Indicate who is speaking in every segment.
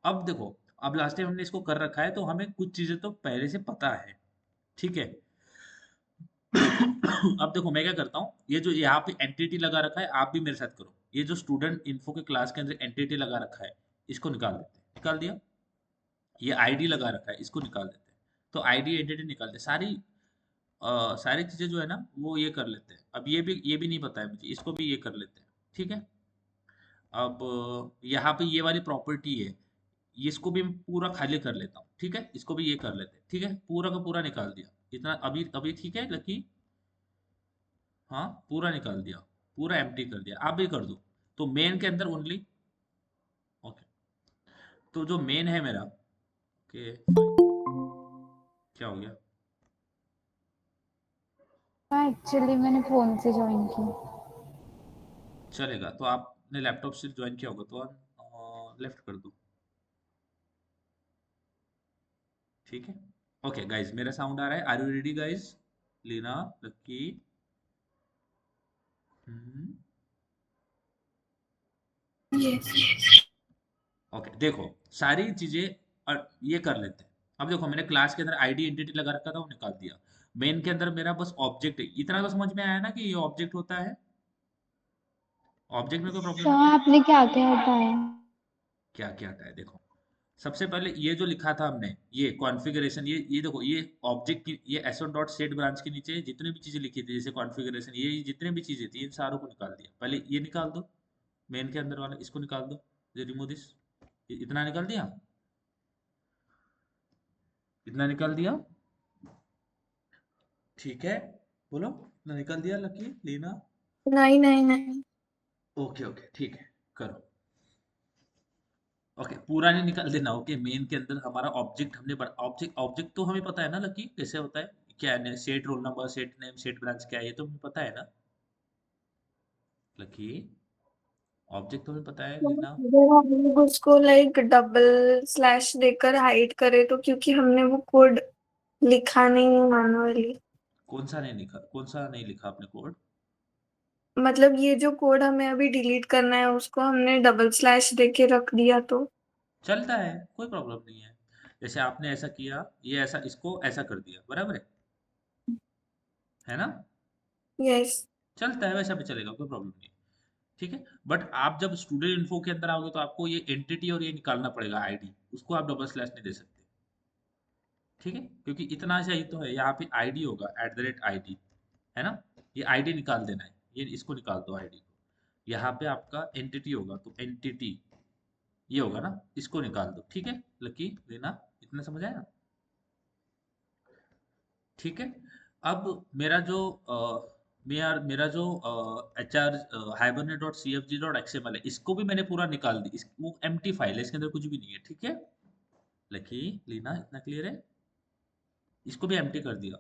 Speaker 1: अब देखो, अब लास्ट टाइम हमने इसको कर रखा है तो हमें कुछ चीजें तो पहले से पता है, ठीक है। अब देखो मैं क्या करता हूँ, ये जो यहाँ पे एंटिटी लगा रखा है, आप भी मेरे साथ करो। ये जो स्टूडेंट इन्फो के क्लास के अंदर एंटिटी लगा रखा है, इसको निकाल देते हैं। निकाल दिया। ये आईडी लगा रखा है, इसको निकाल देते हैं। तो आईडी एंटिटी निकालते हैं। सारी चीजें जो है ना वो ये कर लेते हैं। अब ये भी नहीं पता है मुझे, इसको भी ये कर लेते हैं, ठीक है। अब यहाँ पे ये वाली प्रॉपर्टी है, इसको भी मैं पूरा खाली कर लेता हूँ, ठीक है। इसको भी ये कर लेते हैं, ठीक है। पूरा का पूरा निकाल दिया। इतना अभी अभी ठीक है लकी। हाँ, पूरा निकाल दिया। पूरा एम्प्टी कर दिया। आप भी कर दो। तो मेन के अंदर ओनली, ओके। तो जो मेन है मेरा, ओके क्या हो गया?
Speaker 2: हाँ, एक्चुअली मैंने फोन से ज्वाइन की।
Speaker 1: चलेगा। तो आपने लैपटॉप से ज्वाइन किया होगा तो लेफ्ट कर दो, ठीक है। ओके गाइज, मेरा साउंड आ रहा है? Are you ready guys? Leena, Lucky. Hmm.
Speaker 3: Yes.
Speaker 1: Okay देखो, सारी चीजें ये कर लेते हैं। अब देखो, मैंने क्लास के अंदर आईडी एंटिटी लगा रखा था, वो निकाल दिया। मेन के अंदर मेरा बस ऑब्जेक्ट है। इतना तो समझ में आया ना कि ये ऑब्जेक्ट होता है। ऑब्जेक्ट में कोई प्रॉब्लम नहीं
Speaker 2: हाँ,
Speaker 1: है।
Speaker 2: आपने क्या क्या बताया?
Speaker 1: क्या क्या हटा है देखो। सबसे पहले ये जो लिखा था हमने, ये कॉन्फ़िगरेशन, ये देखो, ये ऑब्जेक्ट की, ये एसओ डॉट सेट ब्रांच के नीचे जितनी भी चीजें लिखी थी, जैसे कॉन्फ़िगरेशन, ये जितनी भी चीजें थी, इन सारों को निकाल दिया। पहले ये निकाल दो, मेन के अंदर वाला इसको निकाल दो। ये रिमूव दिस। इतना निकाल दिया। इतना निकाल दिया, ठीक है। बोलो, इतना निकाल दिया लकी, लीना?
Speaker 3: नहीं नहीं नहीं।
Speaker 1: ओके ओके, ठीक है। करो। ओके, पूरा नहीं निकाल देना। ओके, मेन के अंदर हमारा ऑब्जेक्ट, ऑब्जेक्ट ऑब्जेक्ट तो हमें पता है ना लकी, कैसे होता है, क्या है, set roll number, set name, set branch, क्या है, ये तो हमें पता है ना लकी। ऑब्जेक्ट तो हमें पता है,
Speaker 3: तो
Speaker 1: लीना।
Speaker 3: अगर हम लोग उसको लाइक डबल स्लैश देकर हाइड करें तो, क्योंकि हमने वो कोड लिखा नहीं है मैनुअली।
Speaker 1: कौन सा नहीं लिखा आपने कोड?
Speaker 3: मतलब ये जो कोड हमें अभी डिलीट करना है उसको हमने डबल स्लैश देके रख दिया तो।
Speaker 1: चलता है, कोई प्रॉब्लम नहीं है। जैसे आपने ऐसा किया, ये ऐसा, इसको ऐसा कर दिया, बराबर है ना?
Speaker 3: यस।
Speaker 1: चलता है, वैसा भी चलेगा, कोई प्रॉब्लम नहीं है, ठीक है। बट आप जब स्टूडेंट इन्फो के अंदर आओगे तो आपको ये एंटिटी और ये निकालना पड़ेगा आईडी, उसको आप डबल स्लैश नहीं दे सकते, ठीक है। क्योंकि इतना सा ही तो है, यहाँ पे आईडी होगा @id, है ना। ये आईडी निकाल देना है, ये इसको निकाल दो आईडी को। यहाँ पे आपका एंटिटी होगा, तो एंटिटी ये होगा ना, इसको निकाल दो, ठीक है। लकी, लेना, इतना समझ आया? ठीक है। अब मेरा जो मेरा जो H R hibernate dot C F G dot XML है, इसको भी मैंने पूरा निकाल दी। वो एम्प्टी फाइल है, इसके अंदर कुछ भी नहीं है, ठीक है। लकी, लीना, इतना क्लियर है? इसको भी एम्प्टी कर दिया।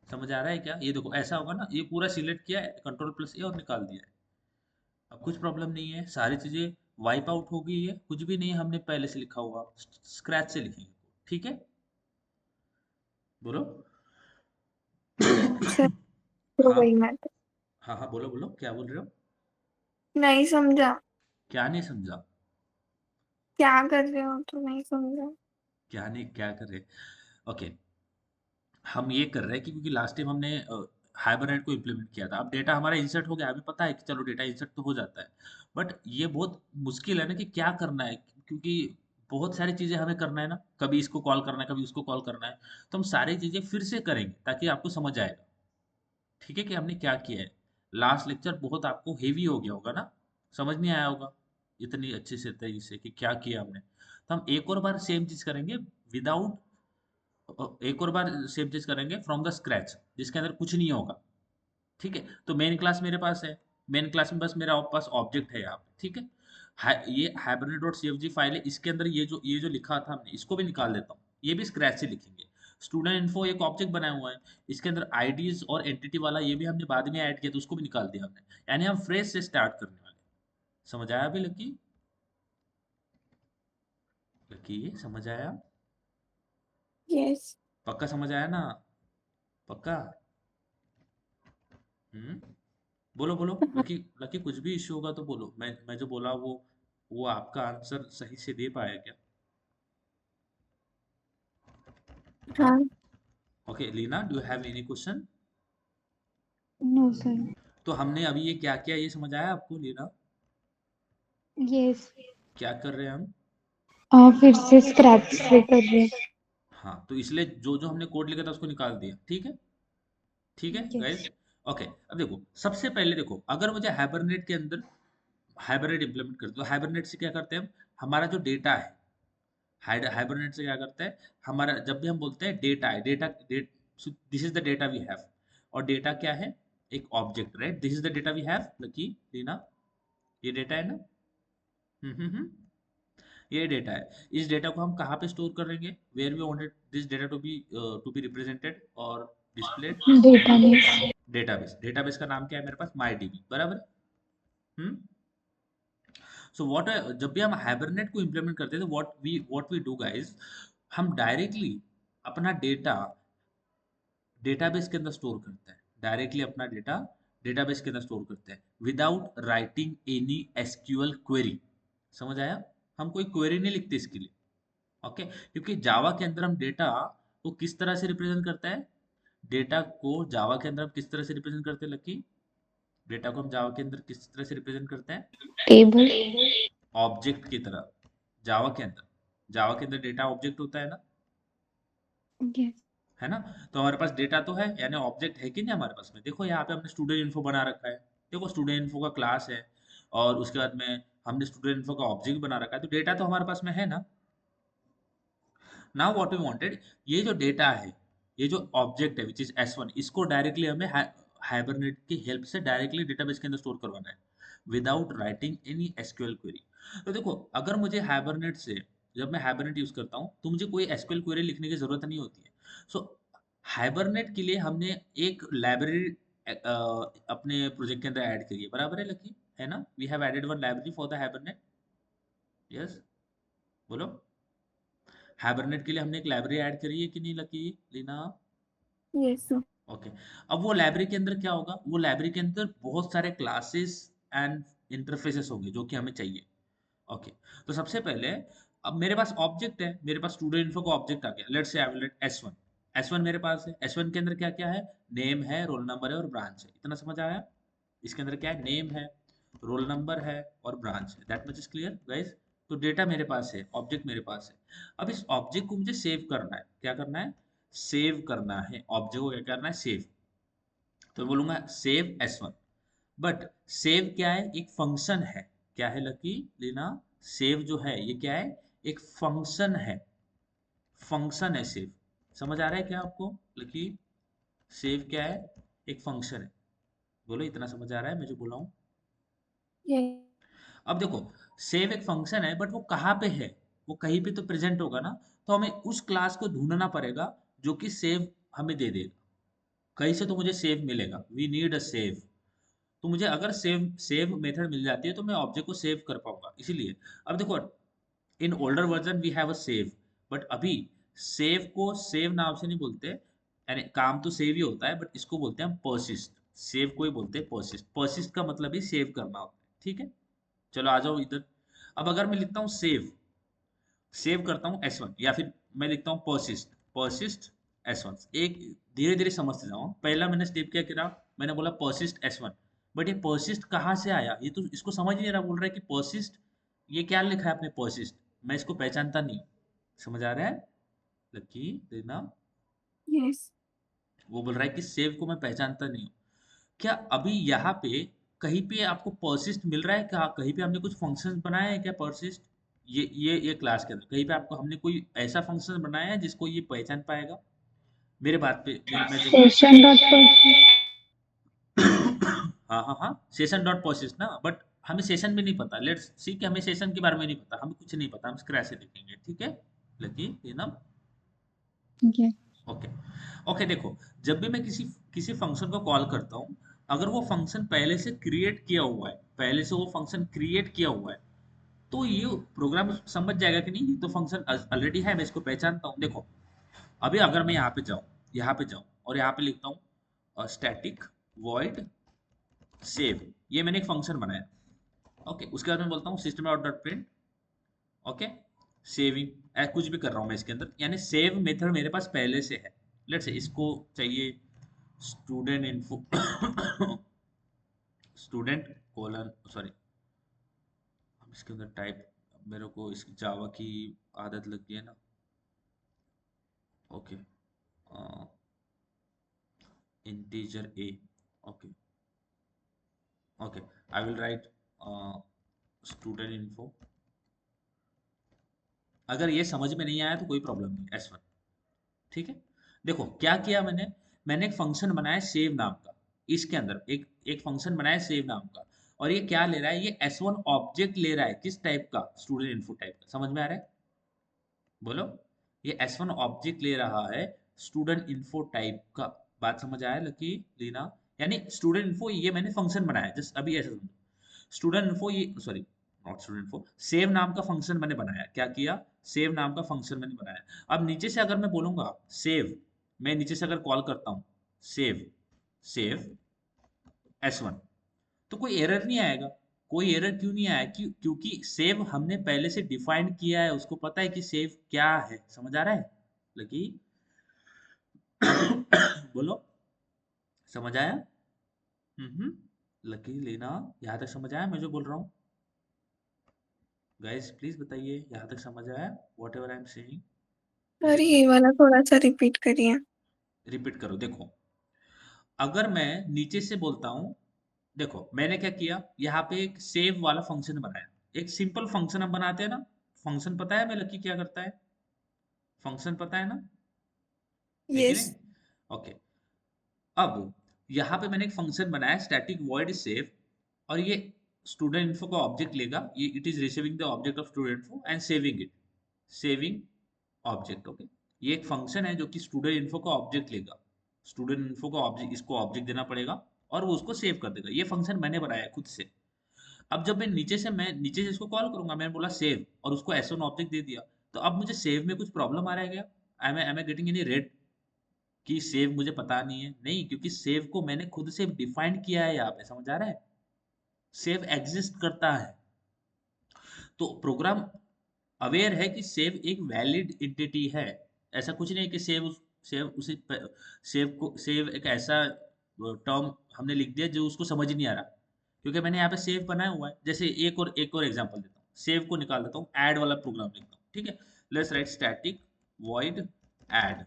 Speaker 1: समझ आ रहा है क्या? ये देखो ऐसा होगा ना, ये पूरा सिलेक्ट किया है, कंट्रोल+A और निकाल दिया है। अब कुछ प्रॉब्लम नहीं है, सारी चीजें वाइप आउट हो गई है, कुछ भी नहीं है हमने पहले से लिखा हुआ, स्क्रैच से लिखेंगे, ठीक है। बोलो।
Speaker 3: सर, तो
Speaker 1: हाँ
Speaker 3: वही मैं तो
Speaker 1: हाँ हाँ, बोलो बोलो, क्या बोल रहे हो?
Speaker 3: नहीं समझा।
Speaker 1: क्या नहीं समझा?
Speaker 3: क्या कर रहे हो तो नहीं समझा।
Speaker 1: क्या नहीं, क्या कर रहे? ओके, हम ये कर रहे हैं कि क्योंकि लास्ट टाइम हमने हाइबरनेट को इम्प्लीमेंट किया था। अब डेटा हमारा इंसर्ट हो गया, हमें पता है कि चलो डेटा इंसर्ट तो हो जाता है। बट ये बहुत मुश्किल है ना कि क्या करना है, क्योंकि बहुत सारी चीजें हमें करना है ना, कभी इसको कॉल करना है, कभी उसको कॉल करना है। तो हम सारी चीजें फिर से करेंगे ताकि आपको समझ आएगा, ठीक है, कि हमने क्या किया है। लास्ट लेक्चर बहुत आपको हेवी हो गया होगा ना, समझ नहीं आया होगा इतनी अच्छे से तरीके से कि क्या किया हमने। तो हम एक और बार सेम चीज करेंगे, विदाउट, एक और बार सेम चीज करेंगे फ्रॉम द स्क्रैच, जिसके अंदर कुछ नहीं होगा, ठीक है। तो मेन क्लास मेरे पास है, मेन क्लास में बस मेरा पास ऑब्जेक्ट है यहाँ पे, ठीक है। ये hibernate dot C F G file है, इसके अंदर ये जो लिखा था हमने, इसको भी निकाल देता हूँ। ये भी स्क्रैच से लिखेंगे। स्टूडेंट इन्फो एक ऑब्जेक्ट बनाया हुआ है, इसके अंदर आईडीज और एंटिटी वाला ये भी हमने बाद में ऐड किया, तो उसको भी निकाल दिया हमने। यानी हम फ्रेश से स्टार्ट करने वाले हैं। समझ आया अभी लकी? लकी, समझ आया?
Speaker 3: यस।
Speaker 1: पक्का समझ आया ना? पक्का? हम्म। बोलो बोलो लकी, लकी, कुछ भी इश्यू होगा तो बोलो, मैं जो बोला वो वो आपका आंसर सही से दे पाया क्या? हाँ,
Speaker 3: हाँ
Speaker 1: okay Leena, do you have any question?
Speaker 2: No sir.
Speaker 1: तो हमने अभी ये क्या किया, ये समझ आया आपको लीना?
Speaker 2: यस।
Speaker 1: क्या कर रहे हैं हम?
Speaker 2: फिर से स्क्रैच से कर रहे हैं।
Speaker 1: हाँ, तो इसलिए जो जो हमने कोड लिखा था उसको निकाल दिया, ठीक है? ठीक है
Speaker 2: यस।
Speaker 1: गाइस? ओके, अब देखो सबसे पहले देखो, अगर मुझे हाइबरनेट के अंदर हाइबरनेट इंप्लीमेंट करते, तो हाइबरनेट से क्या करते हैं हम? हमारा जो डेटा है, हाइबरनेट से क्या करता है, हमारा जब भी हम बोलते हैं डेटा है, this is the data we have. और डेटा क्या है? एक object, right? This is the data we have, Lucky Leena, ये डेटा है ना? हम्म। ये डेटा है। इस डेटा को हम कहाँ पे स्टोर करेंगे? Where we wanted this data to be represented और डिस्प्लेड?
Speaker 2: डेटाबेस।
Speaker 1: डेटाबेस। डेटाबेस का नाम क्या है मेरे पास? माईडीबी, बराबर? हम्म। सो व्हाट, जब भी हम हाइबरनेट को इंप्लीमेंट करते हैं तो व्हाट वी डू गाइस, हम डायरेक्टली अपना डेटा डेटाबेस के अंदर स्टोर करते हैं, डायरेक्टली अपना डेटा डेटाबेस के अंदर स्टोर करते हैं without writing any SQL query. समझ आया? हम कोई क्वेरी नहीं लिखते इसके लिए, ओके? क्योंकि जावा के अंदर हम डेटा को किस तरह से रिप्रेजेंट करता है, डेटा को जावा के अंदर हम किस तरह से रिप्रेजेंट करते हैं लकी? डेटा को हम जावा के अंदर किस तरह से रिप्रेजेंट करते हैं?
Speaker 2: टेबल।
Speaker 1: ऑब्जेक्ट की तरह। जावा के अंदर डेटा ऑब्जेक्ट होता है ना?
Speaker 2: यस।
Speaker 1: है ना? तो हमारे पास डेटा तो है, यानी ऑब्जेक्ट है कि नहीं हमारे पास में? देखो यहाँ पे हमने स्टूडेंट इन्फो बना रखा है। देखो स्टूडेंट इन्फो का क्लास है, और उसके बाद में हमने स्टूडेंट इन्फो का ऑब्जेक्ट बना रखा है, तो डेटा तो हमारे पास में है ना? नाउ व्हाट वी वांटेड, ये जो डेटा है, ये जो ऑब्जेक्ट है विच इज S1, इसको डायरेक्टली हमें हाइबरनेट की हेल्प से डायरेक्टली डेटाबेस के अंदर स्टोर करवाना है without writing any SQL query. तो देखो, अगर मुझे हाइबरनेट से, जब मैं हाइबरनेट यूज करता हूँ तो मुझे कोई एसक्यूएल क्वेरी लिखने की जरूरत नहीं होती है। सो हाइबरनेट के लिए हमने एक लाइब्रेरी अपने प्रोजेक्ट के अंदर ऐड करी है, बराबर है लकी? है ना? We have added one library for the hibernate. Yes, बोलो। हाइबरनेट के लिए हमने एक लाइब्रेरी ऐड करी है कि नहीं Lucky, Leena?
Speaker 3: Yes sir.
Speaker 1: Okay. अब वो लाइब्रेरी के अंदर क्या होगा? वो लाइब्रेरी के अंदर बहुत सारे क्लासेस एंड इंटरफेसेस होंगे जो कि हमें चाहिए। ओके। तो सबसे पहले, अब मेरे पास ऑब्जेक्ट है, मेरे पास स्टूडेंट इन्फो का ऑब्जेक्ट आ गया, लेट्स से आई विल S1। S1 मेरे पास है। S1 के अंदर क्या क्या है? नेम है, रोल नंबर है और ब्रांच है। इतना समझ आया? इसके अंदर क्या है? नेम है, रोल नंबर है और ब्रांच है। That much is clear guys? तो डेटा मेरे पास है, ऑब्जेक्ट मेरे पास है। अब इस ऑब्जेक्ट को मुझे सेव करना है। क्या करना है? सेव करना है। ऑब्जेक्ट को क्या करना है? सेव। तो बोलूंगा सेव S1। बट सेव क्या है? एक फंक्शन है। क्या है लकी लीना? सेव जो है ये क्या है? एक फंक्शन है। फंक्शन है सेव। समझ आ रहा है क्या आपको लकी? सेव क्या है? एक फंक्शन है। बोलो, इतना समझ आ रहा है मैं जो बोला हूँ?
Speaker 3: यस।
Speaker 1: अब देखो, सेव एक फंक्शन है, बट वो कहाँ पे है? वो कहीं पे तो प्रेजेंट होगा ना? तो हमें उस क्लास को ढूंढना पड़ेगा जो कि सेव हमें दे देगा। कहीं से तो मुझे सेव मिलेगा, वी नीड अ सेव। तो मुझे अगर सेव सेव मेथड मिल जाती है तो मैं ऑब्जेक्ट को सेव कर पाऊंगा, इसीलिए। अब देखो, in older version we have a save, but अभी सेव को सेव नाम से नहीं बोलते, यानी काम तो सेव ही होता है, बट इसको बोलते हैं हम पर्सिस्ट। सेव को ही बोलते हैं पर्सिस्ट। पर्सिस्ट का मतलब ही सेव करना होता है, ठीक है? चलो आ जाओ इधर। अब अगर मैं लिखता हूँ सेव, सेव करता हूँ S1, या फिर मैं लिखता हूँ पर्सिस्ट, पर्सिस्ट S1। एक धीरे धीरे समझते जाओ। पहला मैंने स्टेप क्या करा? मैंने बोला पर्सिस्ट S1। बट ये पर्सिस्ट कहाँ से आया? ये तो इसको समझ ही नहीं रहा, बोल रहा है कि पर्सिस्ट, ये क्या लिखा है आपने पर्सिस्ट? मैं इसको पहचानता नहीं हूँ। समझ आ रहा है लकी देना?
Speaker 3: यस।
Speaker 1: वो बोल रहा है कि सेव को मैं पहचानता नहीं हूँ। क्या अभी यहाँ पे कहीं पे आपको पर्सिस्ट मिल रहा है क्या? कहीं पे हमने कुछ फंक्शंस बनाए हैं क्या पर्सिस्ट? ये क्लास के अंदर कहीं पे आपको हमने कोई ऐसा फंक्शन बनाया है जिसको ये पहचान पाएगा? मेरे बात पे मैं जो
Speaker 2: सेशन डॉट पर।
Speaker 1: हाँ हाँ हाँ, सेशन डॉट पर्सिस्ट ना, बट हमें सेशन भी नहीं पता। लेट्स सी कि हमें सेशन के बारे में नहीं पता, हमें कुछ नहीं पता, हम स्क्रैच से देखेंगे, ठीक है लकी ये ना?
Speaker 2: ठीक है।
Speaker 1: ओके। ओके, देखो, जब भी मैं किसी किसी फंक्शन को कॉल करता हूँ, अगर वो फंक्शन पहले से क्रिएट किया हुआ है, पहले से वो फंक्शन क्रिएट किया हुआ है, तो ये प्रोग्राम समझ जाएगा कि नहीं ये तो फंक्शन ऑलरेडी है, मैं इसको पहचानता हूँ। देखो, अभी अगर मैं यहाँ पे जाऊँ और यहाँ पे लिखता हूँ स्टैटिक वॉइड सेव, ये मैंने एक फंक्शन बनाया। ओके, उसके बाद मैं बोलता हूँ system dot dot print, okay, saving, कुछ भी कर रहा हूँ मैं इसके अंदर, यानी सेव मेथड मेरे पास पहले से है। लेट्स से इसको चाहिए student info student colon, sorry, हम इसके अंदर टाइप, मेरे को इस जावा की आदत लग गई है ना। Okay, integer a, okay okay, I will right student info. अगर ये समझ में नहीं आया तो कोई प्रॉब्लम नहीं, S1, ठीक है। देखो क्या किया मैंने, मैंने एक फंक्शन बनाया सेव नाम का, इसके अंदर एक एक फंक्शन बनाया सेव नाम का, और ये क्या ले रहा है, ये S1 ऑब्जेक्ट ले रहा है, किस टाइप का, स्टूडेंट इन्फो टाइप का। समझ में आ रहा है, बोलो। ये S1 ऑब्जेक्ट ले रहा है स्टूडेंट इन्फो टाइप का। बात समझ आया लकी लीना? यानी स्टूडेंट इन्फो ये मैंने फंक्शन बनाया, जस्ट अभी ऐसे समझो। स्टूडेंट इन्फो ये, sorry not student info, save नाम का फंक्शन मैंने बनाया। क्या किया, सेव नाम का फंक्शन मैंने बनाया। अब नीचे से अगर मैं बोलूंगा सेव, मैं नीचे से अगर कॉल करता हूँ सेव, सेव S1, तो कोई एरर नहीं आएगा। कोई एरर क्यों नहीं आया, क्योंकि सेव हमने पहले से डिफाइन किया है, उसको पता है कि सेव क्या है। समझ आ रहा है लकी? बोलो, समझ आया? लकी लेना, यहाँ तक समझ आया मैं जो बोल रहा हूँ? गाइस प्लीज बताइए, यहाँ तक समझ आया what ever I am saying?
Speaker 3: Sir ये वाला थोड़ा सा रिपीट करिए।
Speaker 1: रिपीट करो, देखो। अगर मैं नीचे से बोलता हूँ, देखो मैंने क्या किया, यहाँ पे एक सेव वाला फंक्शन बनाया। एक सिंपल फंक्शन हम बनाते हैं ना, फंक्शन पता है मैं लकी क्या करता है, फंक्शन पता है ना, है कि
Speaker 3: यस।
Speaker 1: नहीं? ओके, अब यहाँ पे मैंने एक फंक्शन बनाया स्टैटिक वॉइड सेव, और ये स्टूडेंट इन्फो का ऑब्जेक्ट लेगा, ये it is receiving the object of student info and saving it, saving object, okay. ये एक फंक्शन है जो कि स्टूडेंट इन्फो का ऑब्जेक्ट लेगा, स्टूडेंट इन्फो का ऑब्जेक्ट, इसको ऑब्जेक्ट देना पड़ेगा और वो उसको सेव कर देगा। ये फंक्शन मैंने बनाया है खुद से। अब जब मैं नीचे से इसको कॉल करूंगा, मैंने बोला सेव और उसको S1 ऑब्जेक्ट दे दिया, तो अब मुझे सेव में कुछ प्रॉब्लम आ रहा है क्या? आई गेटिंग एनी रेड कि सेव मुझे पता नहीं है? नहीं, क्योंकि सेव को मैंने खुद से डिफाइन किया है यहाँ पे। समझ आ रहा है, सेव एग्जिस्ट करता है। तो प्रोग्राम अवेयर है कि सेव एक वैलिड एंटिटी है। ऐसा कुछ नहीं कि सेव उसी सेव को, सेव एक ऐसा टर्म हमने लिख दिया जो उसको समझ ही नहीं आ रहा, क्योंकि मैंने यहाँ पे सेव बनाया हुआ है। जैसे एक और एग्जांपल देता हूँ, सेव को निकाल देता हूँ, ऐड वाला प्रोग्राम लिखता हूँ, ठीक है। Let's write static void add.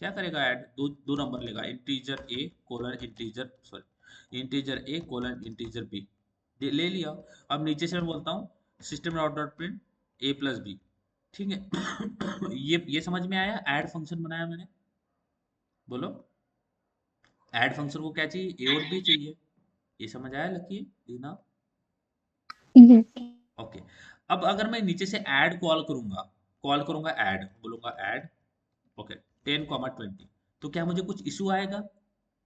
Speaker 1: क्या करेगा ऐड, दो दो नंबर लेगा, integer a colon integer, sorry integer a colon integer B, ले लिया। अब नीचे से मैं बोलता हूँ सिस्टम डॉट डॉट प्रिंट ए प्लस बी, ठीक है। ये समझ में आया, ऐड फंक्शन बनाया मैंने, बोलो। ऐड फंक्शन को क्या चाहिए, ए और बी चाहिए। ये समझ आया लकी दीना?
Speaker 2: Yes.
Speaker 1: ओके, अब अगर मैं नीचे से ऐड कॉल करूंगा ऐड, बोलूंगा ऐड, ओके, 10, 20, तो क्या मुझे कुछ इशू आएगा?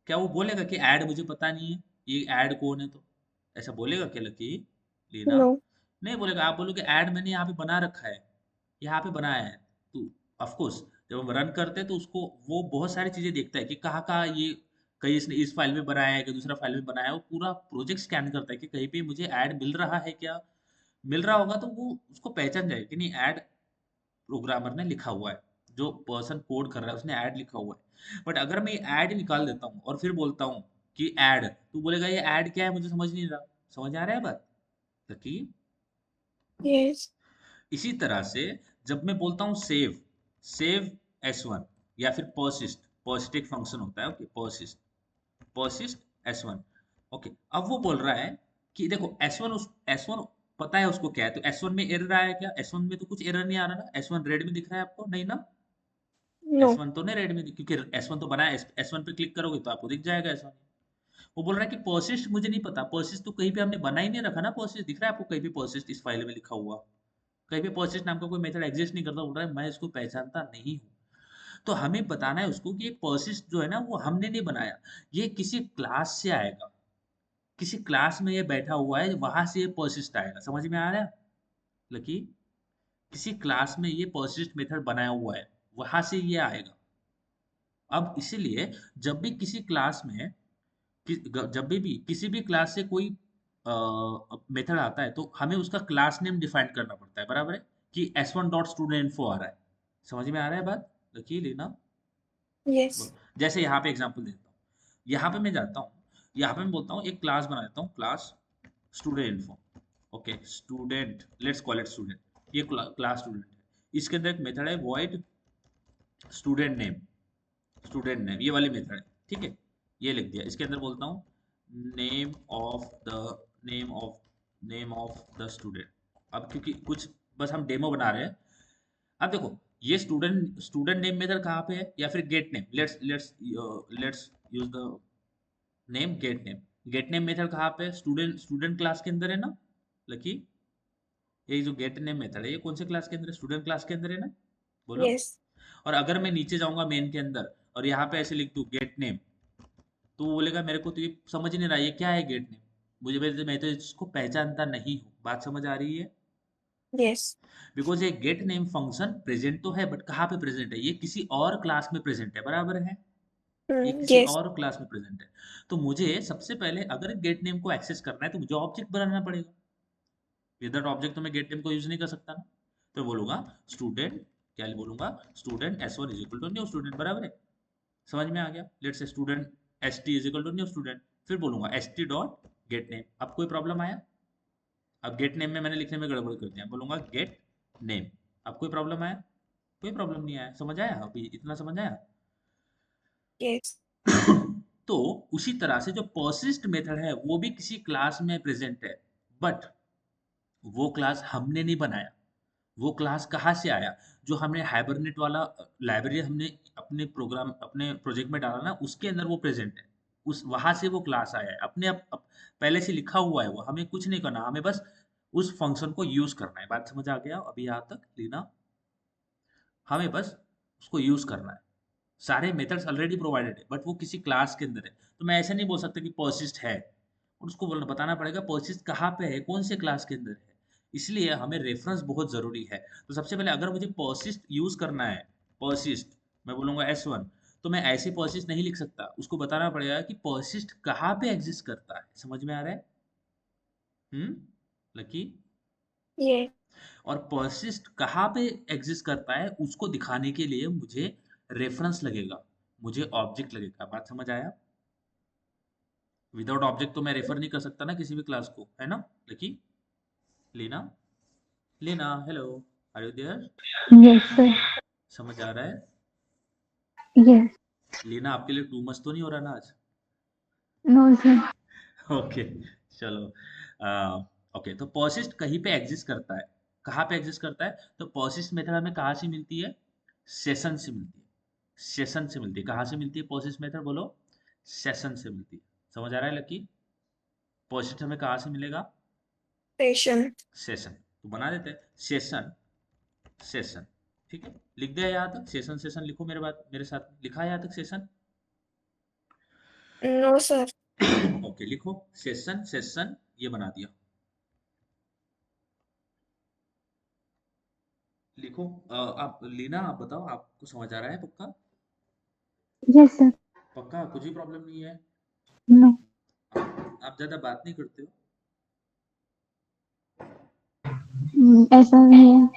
Speaker 1: क्या वो बोलेगा कि ऐड मुझे पता नहीं है, ये ऐड कौन है? तो ऐसा बोलेगा क्या लकी लीना?
Speaker 3: नो।
Speaker 1: नहीं बोलेगा। आप बोलोगे ऐड मैंने यहाँ पे बना रखा है, यहाँ पे बनाया है, तो ऑफ कोर्स जब हम रन करते हैं तो उसको वो बहुत सारी चीजें देखता है कि कहाँ कहाँ ये, कहीं इसने इस फाइल में बनाया है कि दूसरा फाइल में बनाया है, वो पूरा प्रोजेक्ट स्कैन करता है कि कहीं पे मुझे ऐड मिल रहा है क्या। मिल रहा होगा तो वो उसको पहचान जाएगा कि नहीं, ऐड प्रोग्रामर ने लिखा हुआ है, जो पर्सन कोड कर रहा है उसने ऐड लिखा हुआ है। बट अगर मैं ऐड निकाल देता हूँ और फिर बोलता हूँ कि ऐड, तो बोलेगा ये ऐड क्या है, मुझे समझ नहीं रहा। समझ आ रहा है बात लकी?
Speaker 3: यस।
Speaker 1: इसी तरह से जब मैं बोलता हूँ सेव, सेव S1, या फिर पर्सिस्ट एक फंक्शन होता है, ओके, पर्सिस्ट S1, ओके। अब वो बोल रहा है कि देखो S1 पता है उसको क्या है, तो S1 में एरर आया क्या? S1 में तो कुछ एरर नहीं आ रहा ना, S1 रेड में दिख रहा है आपको, नहीं ना?
Speaker 3: नो।
Speaker 1: S1 तो नहीं रेड में क्योंकि S1 तो बनाया, S1 पे क्लिक करोगे तो आपको दिख जाएगा S1। वो बोल रहा है कि पर्सिस्ट मुझे नहीं पता, पर्सिस्ट तो कहीं पे हमने बना ही नहीं रखा ना, पर्सिस्ट दिख रहा है आपको कहीं पे पर्सिस्ट इस फाइल में लिखा हुआ? कहीं पे पर्सिस्ट नाम का कोई मेथड एग्जिस्ट नहीं करता। बोल रहा है मैं इसको पहचानता नहीं हूँ। तो हमें बताना है उसको कि ये पर्सिस्ट जो है ना वो हमने नहीं बनाया, ये किसी क्लास से आएगा, किसी क्लास में ये बैठा हुआ है, वहां से ये पर्सिस्ट आएगा। समझ में आ रहा है लकी? किसी क्लास में ये पर्सिस्ट मेथड बनाया हुआ है, वहां से ये आएगा। अब इसीलिए जब भी किसी क्लास में जब भी किसी भी क्लास से कोई मेथड आता है तो हमें उसका क्लास नेम डिफाइन करना पड़ता है, बराबर है, कि s1 डॉट स्टूडेंट इन्फो आ रहा है। समझ में आ रहा है बात? लकी लेना।
Speaker 3: यस।
Speaker 1: जैसे यहाँ पे एग्जांपल देता हूँ, यहाँ पे मैं जाता हूँ, यहाँ पे मैं बोलता हूँ एक क्लास बना देता हूँ, class student info. Okay, student, let's call it student. ये क्लास स्टूडेंट है, इसके अंदर एक मेथड है void student name. Student name ये वाली मेथड है, ठीक है। ये लिख दिया, इसके अंदर बोलता हूँ name of the name of name of the student. अब क्योंकि कुछ बस हम डेमो बना रहे हैं। अब देखो, ये स्टूडेंट स्टूडेंट नेम मेथड कहाँ पे है, या फिर gate name, let's let's let's use the name gate name. Gate name method कहाँ पे है? स्टूडेंट स्टूडेंट क्लास के अंदर है ना लकी? ये जो गेट नेम मेथड है ये कौन से क्लास के अंदर है? स्टूडेंट क्लास के अंदर है ना? बोलो।
Speaker 3: यस।
Speaker 1: और अगर मैं नीचे जाऊंगा मेन के अंदर और यहाँ पे ऐसे लिख दूं गेट नेम, तो वो बोलेगा मेरे को तो ये समझ ही नहीं रहा ये क्या है गेट नेम। मुझे मैं तो इसको पहचानता नहीं हूँ। बात समझ आ रही है?
Speaker 3: यस।
Speaker 1: बिकॉज ये गेट नेम फंक्शन प्रेजेंट तो है, बट कहाँ पे प्रेजेंट है? ये किसी और क्लास में प्रेजेंट है, बराबर है। ये किसी
Speaker 3: यस।
Speaker 1: और क्लास में प्रेजेंट है। तो मुझे सबसे पहले अगर गेट नेम को एक्सेस करना है तो मुझे ऑब्जेक्ट बनाना पड़ेगा। विदाउट ऑब्जेक्ट तो मैं गेट नेम को यूज नहीं कर सकता ना। तो बोलूंगा स्टूडेंट, क्या बोलूंगा, student s1 is equal to new student, बराबर है। समझ में आ गया? Let's say student st is equal to new student. फिर बोलूंगा st डॉट गेट नेम। अब कोई प्रॉब्लम आया? अब गेट नेम में मैंने लिखने में गड़बड़ कर दिया, बोलूंगा गेट नेम। अब कोई प्रॉब्लम आया? कोई प्रॉब्लम नहीं आया। समझ आया? अभी इतना समझ आया?
Speaker 3: यस।
Speaker 1: तो उसी तरह से जो पर्सिस्ट मेथड है वो भी किसी क्लास में प्रेजेंट है, बट वो क्लास हमने नहीं बनाया। वो क्लास कहाँ से आया? जो हमने हाइबरनेट वाला लाइब्रेरी हमने अपने प्रोग्राम अपने प्रोजेक्ट में डाला ना, उसके अंदर वो प्रेजेंट है। उस वहां से वो क्लास आया है, अपने पहले से लिखा हुआ है वो, हमें कुछ नहीं करना, हमें बस उस फंक्शन को यूज करना है। बात समझ आ गया अभी यहाँ तक लीना? हमें बस उसको यूज करना है। सारे मेथड्स ऑलरेडी प्रोवाइडेड है, बट वो किसी क्लास के अंदर है। तो मैं ऐसे नहीं बोल सकता कि पर्सिस्ट है, और उसको बोलना बताना पड़ेगा पर्सिस्ट कहाँ पे है, कौन से क्लास के अंदर है। इसलिए हमें रेफरेंस बहुत जरूरी है। तो सबसे पहले अगर मुझे पर्सिस्ट यूज करना है, पर्सिस्ट मैं बोलूंगा s1, तो मैं ऐसे पर्सिस्ट नहीं लिख सकता, उसको बताना पड़ेगा कि पर्सिस्ट कहाँ पे एग्जिस्ट करता है। समझ में आ रहा है? लकी?
Speaker 3: ये।
Speaker 1: और पर्सिस्ट कहाँ पे एग्जिस्ट करता है उसको दिखाने के लिए मुझे रेफरेंस लगेगा, मुझे ऑब्जेक्ट लगेगा। बात समझ आया? विदाउट ऑब्जेक्ट तो मैं रेफर नहीं कर सकता ना किसी भी क्लास को, है ना Lucky? Leena, Leena hello, are you there?
Speaker 2: Yes, sir.
Speaker 1: समझ आ रहा है?
Speaker 2: Yes.
Speaker 1: लीना आपके लिए टू मच तो नहीं हो रहा ना आज?
Speaker 2: No, sir.
Speaker 1: ओके, चलो। ओके, तो पर्सिस्ट कहीं पे एग्जिस्ट करता है। कहाँ पे एग्जिस्ट करता है? तो पर्सिस्ट मेथड हमें कहाँ से मिलती है? सेशन से मिलती है। सेशन से मिलती है। कहाँ से मिलती है पर्सिस्ट मेथड? बोलो। सेशन से मिलती है। समझ आ रहा है लकी? पर्सिस्ट हमें कहाँ से मिलेगा?
Speaker 3: सेशन।
Speaker 1: सेशन। तो बना देते हैं सेशन, सेशन। ठीक है, लिख दिया यहाँ तक सेशन। सेशन लिखो मेरे बात मेरे साथ, लिखा है यहाँ तक सेशन?
Speaker 3: No sir.
Speaker 1: ओके, लिखो सेशन, सेशन ये बना दिया। लिखो। आप लीना, आप बताओ, आपको समझ आ रहा है पक्का?
Speaker 2: Yes, sir.
Speaker 1: पक्का कुछ भी प्रॉब्लम नहीं है?
Speaker 2: No.
Speaker 1: आप ज्यादा बात नहीं करते
Speaker 2: ऐसा नहीं है।
Speaker 1: हो?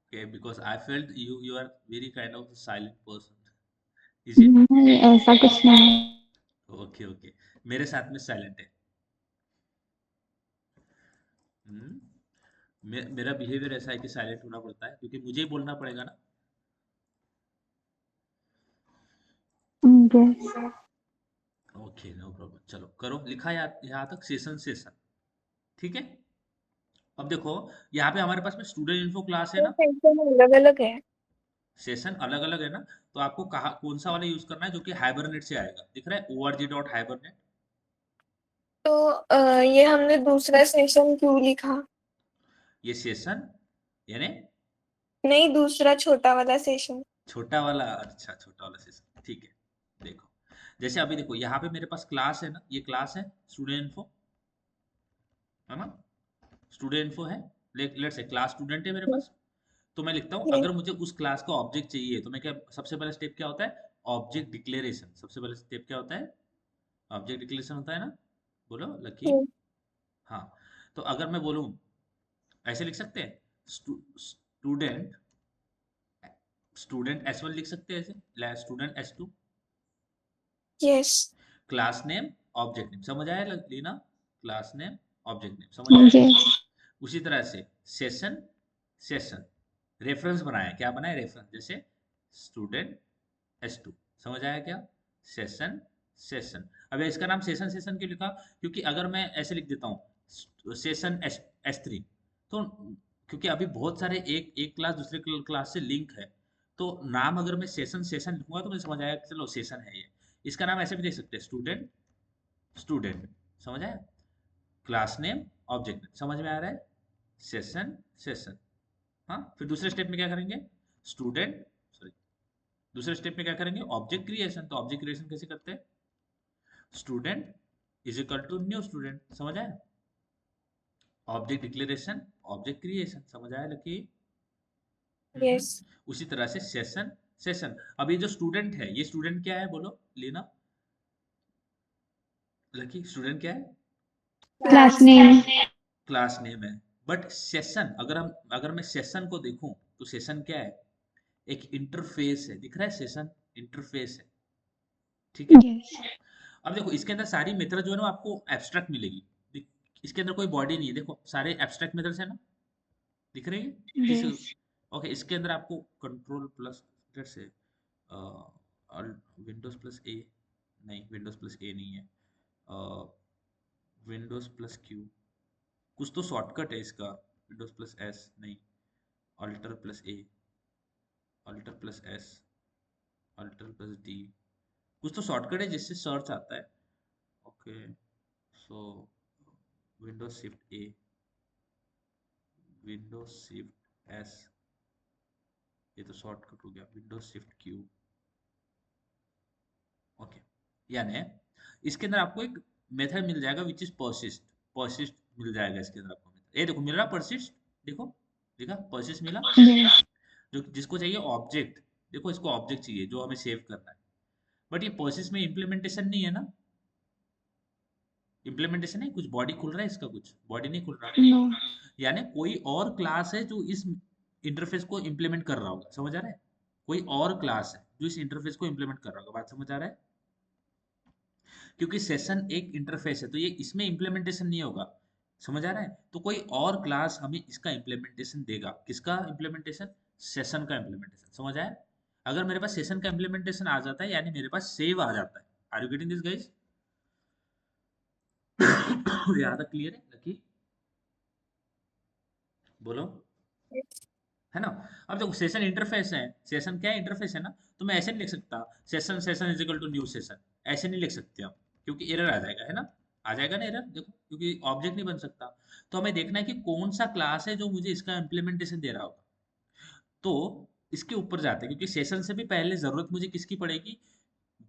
Speaker 1: Okay, because I felt you are very kind of silent person. Is it?
Speaker 2: नहीं, ऐसा कुछ नहीं है।
Speaker 1: ओके ओके, मेरे साथ में साइलेंट है। हम्म, मेरा बिहेवियर ऐसा है कि साइलेंट होना पड़ता है क्योंकि मुझे ही बोलना पड़ेगा ना।
Speaker 2: Yes.
Speaker 1: Okay, no problem. चलो करो, लिखा यहाँ तक सेशन, सेशन। ठीक है। अब देखो, यहाँ पे हमारे पास में स्टूडेंट इन्फो क्लास है
Speaker 3: तो
Speaker 1: ना।
Speaker 3: सेशन अलग अलग है।
Speaker 1: सेशन अलग अलग है ना। तो आपको कहा कौन सा वाला यूज करना है जो कि हाइबरनेट से आएगा? दिख रहा है org.hibernate।
Speaker 3: तो ये हमने दूसरा सेशन क्यों लिखा?
Speaker 1: ये सेशन यानी
Speaker 3: नहीं, दूसरा छोटा वाला सेशन।
Speaker 1: छोटा वाला, अच्छा छोटा वाला सेशन, ठीक है। देखो, जैसे अभी देखो यहाँ पे मेरे पास क्लास है ना, ये क्लास है स्टूडेंट इन्फो, है ना? स्टूडेंट इन्फो है। लेट्स से क्लास स्टूडेंट है मेरे पास। तो मैं लिखता हूँ
Speaker 3: ये।
Speaker 1: अगर मुझे उस क्लास का ऑब्जेक्ट चाहिए तो मैं क्या, सबसे पहला स्टेप क्या होता है? Object declaration. सबसे पहला स्टेप क्या होता है? ऑब्जेक्ट डिक्लेरेशन होता है ना, बोलो लकी।
Speaker 3: हम्म,
Speaker 1: हाँ, तो अगर मैं बोलूँ ऐसे लिख सकते हैं, स्टूडेंट, स्टूडेंट S1 लिख सकते हैं ऐसे, student S2,
Speaker 3: yes
Speaker 1: class name object name, समझ आया Leena? Class name object name, समझ आया?
Speaker 2: यस
Speaker 1: उसी तरह से सेशन, सेशन रेफरेंस बनाया, क्या बनाया रेफरेंस, जैसे स्टूडेंट S2, समझ आया क्या? Session, session. अब इसका नाम सेशन सेशन क्यों लिखा? क्योंकि अगर मैं ऐसे लिख देता हूँ सेशन S3, तो क्योंकि अभी बहुत सारे एक एक क्लास दूसरे क्लास से लिंक है, तो नाम अगर मैं सेशन सेशन लिखूंगा तो मुझे समझ आएगा कि चलो सेशन है ये। इसका नाम ऐसे भी देख सकते हैं, स्टूडेंट, स्टूडेंट, समझ आया? क्लास नेम ऑब्जेक्ट नेम, समझ में आ रहा है? Session, session. हाँ, फिर दूसरे स्टेप में क्या करेंगे? स्टूडेंट, सॉरी, दूसरे स्टेप में क्या करेंगे? Object creation. तो ऑब्जेक्ट क्रिएशन कैसे करते हैं? Student is equal to new student, समझ आया? ऑब्जेक्ट डिक्लेरेशन, ऑब्जेक्ट क्रिएशन, समझ आया लकी?
Speaker 3: यस
Speaker 1: उसी तरह से सेशन, सेशन। अब ये जो स्टूडेंट है, ये स्टूडेंट क्या है बोलो लेना? लकी स्टूडेंट क्या है?
Speaker 2: Class
Speaker 3: class
Speaker 2: name
Speaker 1: class name है। बट सेशन, अगर मैं सेशन को देखूं तो सेशन क्या है? एक इंटरफेस है, दिख रहा है? सेशन इंटरफेस है, ठीक है?
Speaker 2: यस
Speaker 1: अब देखो इसके अंदर सारी मेथड जो है ना आपको एब्स्ट्रैक्ट मिलेगी। इसके अंदर कोई बॉडी नहीं है, देखो सारे एब्स्ट्रैक्ट मेथड्स है ना, दिख रही है? किस,
Speaker 2: यस
Speaker 1: ओके, इसके अंदर आपको कंट्रोल प्लस से विंडोज प्लस ए, नहीं विंडोज प्लस ए नहीं है, विंडोज प्लस क्यू, कुछ तो शॉर्टकट है इसका, विंडोज प्लस एस नहीं, alt plus A, alt plus S, alt plus D, कुछ तो शॉर्टकट है जिससे सर्च आता है। Okay, so Windows shift A, Windows shift S, ये तो शॉर्टकट हो गया, विंडोज शिफ्ट क्यू। ओके, यानी इसके अंदर आपको एक मेथड मिल जाएगा विच इज परसिस्ट, परसिस्ट मिल जाएगा इसके अंदर आपको मेथड। ये देखो मिल रहा परसिस्ट, देखो, देखा परसिस्ट मिला?
Speaker 2: यस
Speaker 1: जो जिसको चाहिए ऑब्जेक्ट, देखो इसको ऑब्जेक्ट चाहिए जो हमें सेव करना है, बट ये परसिस्ट में इम्प्लीमेंटेशन नहीं है ना, इम्प्लीमेंटेशन है, कुछ बॉडी खुल रहा है इसका, कुछ बॉडी नहीं खुल रहा,
Speaker 2: नो
Speaker 1: यानी कोई और क्लास है जो इस इंटरफेस को इम्प्लीमेंट कर रहा होगा, समझ आ रहा है? कोई और क्लास है जो इस इंटरफेस को इम्प्लीमेंट कर रहा होगा, बात समझ आ रहा है? क्योंकि सेशन एक इंटरफेस है तो ये इसमें इम्प्लीमेंटेशन नहीं होगा, समझ आ रहा है? तो कोई और क्लास हमें इसका इम्प्लीमेंटेशन देगा, किसका इम्प्लीमेंटेशन? सेशन का इम्प्लीमेंटेशन, समझ आया? अगर मेरे पास सेशन का इम्प्लीमेंटेशन आ जाता है यानी मेरे पास सेव आ जाता है। Are you getting this guys? यहाँ तक क्लियर है लकी? बोलो, है ना? अब देखो सेशन इंटरफेस है, सेशन क्या है? इंटरफेस है ना, तो मैं ऐसे नहीं लिख सकता session, session is equal to new session, ऐसे नहीं लिख सकते हम, क्योंकि एरर आ जाएगा, है ना? आ जाएगा ना एरर, देखो क्योंकि ऑब्जेक्ट नहीं बन सकता। तो हमें देखना है कि कौन सा क्लास है जो मुझे इसका इम्प्लीमेंटेशन दे रहा होगा, तो इसके ऊपर जाते हैं, क्योंकि सेशन से भी पहले जरूरत मुझे किसकी पड़ेगी?